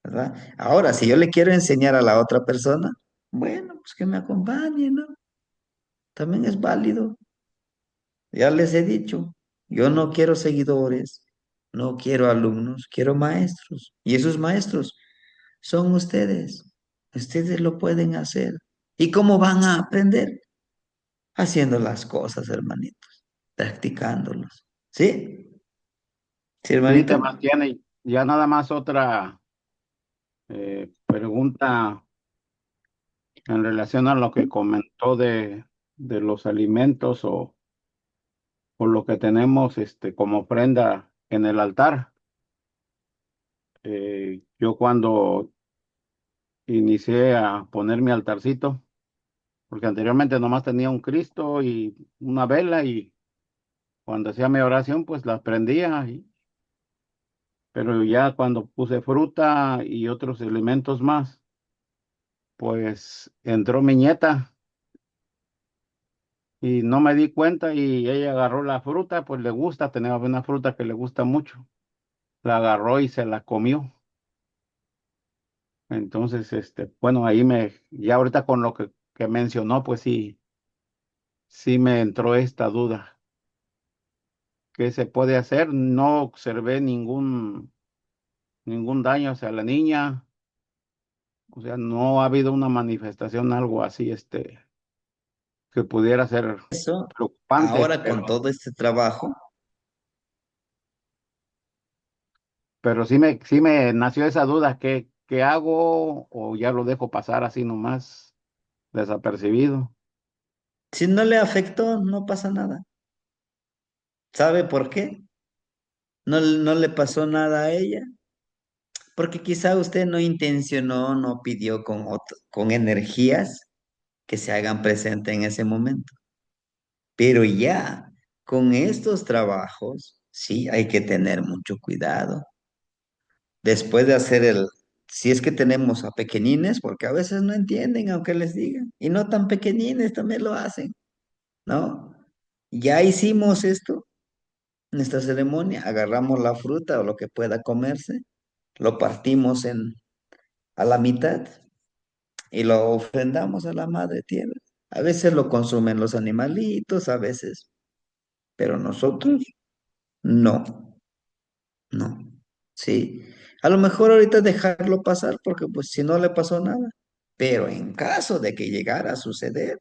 ¿verdad? Ahora, si yo le quiero enseñar a la otra persona, bueno, pues que me acompañe, ¿no? También es válido. Ya les he dicho, yo no quiero seguidores, no quiero alumnos, quiero maestros. Y esos maestros son ustedes. Ustedes lo pueden hacer. ¿Y cómo van a aprender? Haciendo las cosas, hermanitos, practicándolos. ¿Sí? ¿Sí, sí, te hermanito? mantiene. Ya nada más otra pregunta en relación a lo que comentó de los alimentos o lo que tenemos como ofrenda en el altar. Yo cuando inicié a poner mi altarcito, porque anteriormente nomás tenía un Cristo y una vela y cuando hacía mi oración pues la prendía, pero ya cuando puse fruta y otros elementos más, pues entró mi nieta y no me di cuenta y ella agarró la fruta, pues le gusta, tenía una fruta que le gusta mucho, la agarró y se la comió. Entonces, bueno, ya ahorita con lo que mencionó, pues sí, sí me entró esta duda. ¿Qué se puede hacer? No observé ningún daño hacia la niña. O sea, no ha habido una manifestación, algo así, que pudiera ser Eso, preocupante, ahora con todo este trabajo, pero sí me nació esa duda, ¿qué hago? ¿O ya lo dejo pasar así nomás, desapercibido? si no le afectó, no pasa nada. ¿Sabe por qué? No, no le pasó nada a ella, porque quizá usted no intencionó, no pidió con energías que se hagan presente en ese momento. Pero ya con estos trabajos, sí, hay que tener mucho cuidado. Después de hacer si es que tenemos a pequeñines, porque a veces no entienden aunque les digan, y no tan pequeñines también lo hacen, ¿no? Ya hicimos esto, nuestra ceremonia, agarramos la fruta o lo que pueda comerse, lo partimos a la mitad y lo ofrendamos a la madre tierra. A veces lo consumen los animalitos, a veces, pero nosotros no, no, sí. A lo mejor ahorita dejarlo pasar porque pues si no le pasó nada, pero en caso de que llegara a suceder,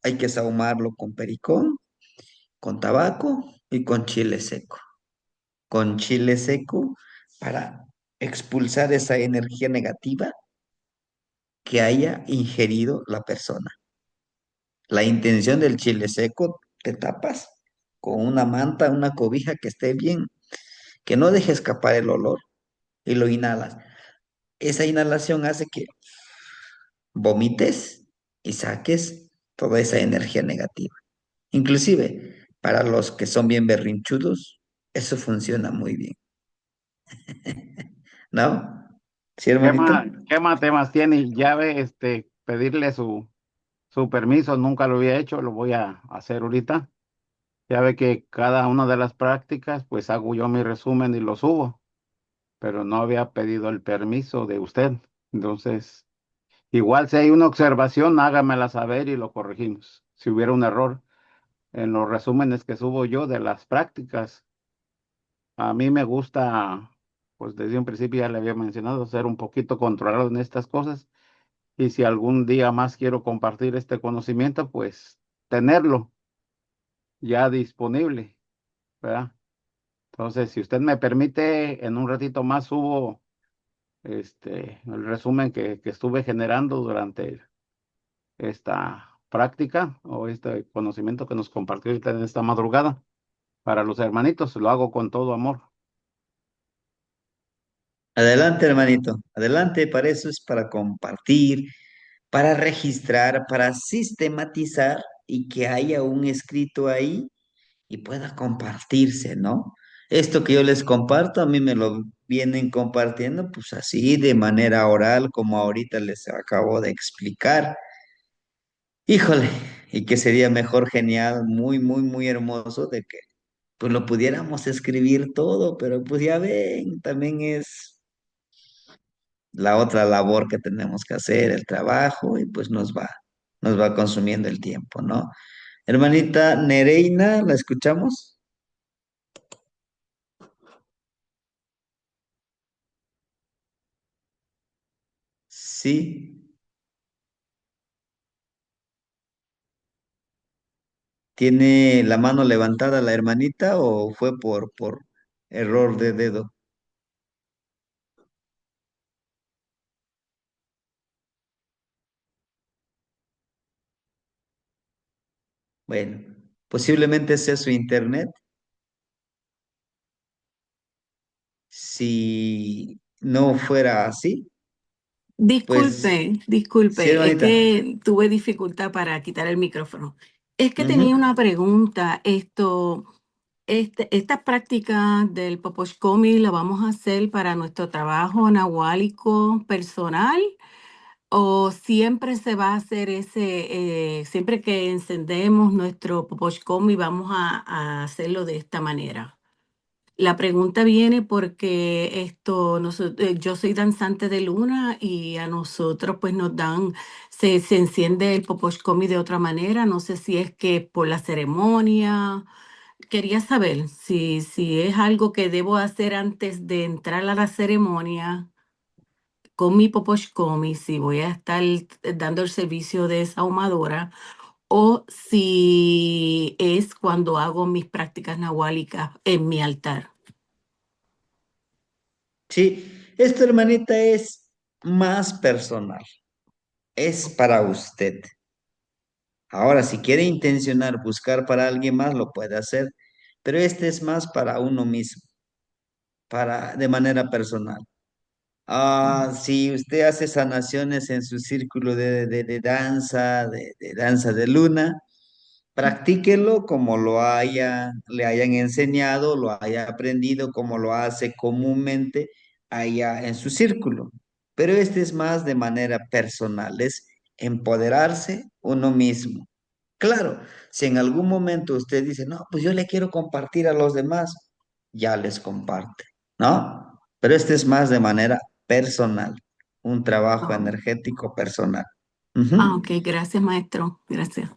hay que sahumarlo con pericón, con tabaco y con chile seco. Con chile seco para expulsar esa energía negativa que haya ingerido la persona. La intención del chile seco, te tapas con una manta, una cobija que esté bien, que no deje escapar el olor y lo inhalas. Esa inhalación hace que vomites y saques toda esa energía negativa. Inclusive, para los que son bien berrinchudos, eso funciona muy bien, ¿no? ¿Sí, hermanito? Qué más temas tiene? Y ya ve, pedirle su permiso, nunca lo había hecho, lo voy a hacer ahorita. Ya ve que cada una de las prácticas, pues hago yo mi resumen y lo subo, pero no había pedido el permiso de usted. Entonces, igual si hay una observación, hágamela saber y lo corregimos. Si hubiera un error en los resúmenes que subo yo de las prácticas, a mí me gusta, pues desde un principio ya le había mencionado, ser un poquito controlado en estas cosas. Y si algún día más quiero compartir este conocimiento, pues tenerlo ya disponible, ¿verdad? Entonces, si usted me permite, en un ratito más subo el resumen que estuve generando durante esta práctica o este conocimiento que nos compartió ahorita en esta madrugada para los hermanitos. Lo hago con todo amor. Adelante, hermanito. Adelante, para eso es para compartir, para registrar, para sistematizar y que haya un escrito ahí y pueda compartirse, ¿no? Esto que yo les comparto, a mí me lo vienen compartiendo, pues así, de manera oral, como ahorita les acabo de explicar. Híjole, y que sería mejor, genial, muy, muy, muy hermoso de que pues lo pudiéramos escribir todo, pero pues ya ven, también es la otra labor que tenemos que hacer, el trabajo, y pues nos va consumiendo el tiempo, ¿no? Hermanita Nereina, ¿la escuchamos? Sí. ¿Tiene la mano levantada la hermanita o fue por error de dedo? Bueno, posiblemente sea su internet. Si no fuera así, pues Disculpe, sí, disculpe, es hermanita. que tuve dificultad para quitar el micrófono. Es que Ujú. tenía una pregunta. Esta práctica del Popochcomi la vamos a hacer para nuestro trabajo nahuálico personal o siempre se va a hacer siempre que encendemos nuestro Popochcomi vamos a hacerlo de esta manera. La pregunta viene porque yo soy danzante de luna y a nosotros pues se enciende el popochcomi de otra manera. No sé si es que por la ceremonia. Quería saber si es algo que debo hacer antes de entrar a la ceremonia con mi popochcomi, si voy a estar dando el servicio de esa ahumadora o si es cuando hago mis prácticas nahuálicas en mi altar. Sí, esto, hermanita, es más personal, es para usted. Ahora, si quiere intencionar buscar para alguien más, lo puede hacer, pero este es más para uno mismo, de manera personal. Si usted hace sanaciones en su círculo de danza, de danza de luna, practíquelo como le hayan enseñado, lo haya aprendido, como lo hace comúnmente allá en su círculo. Pero este es más de manera personal, es empoderarse uno mismo. Claro, si en algún momento usted dice, no, pues yo le quiero compartir a los demás, ya les comparte, ¿no? Pero este es más de manera personal, un trabajo Ah, energético personal. ok, Ujú. gracias, maestro. Gracias.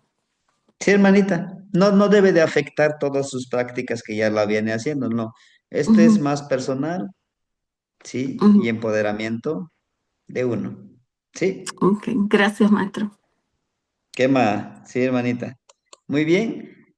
Sí, hermanita, no debe de afectar todas sus prácticas que ya la viene haciendo, no. Este es Ujú, más personal, ¿sí? Y ujú. empoderamiento de uno, ¿sí? Ok, gracias, maestro. ¿Qué más? Sí, hermanita. Muy bien.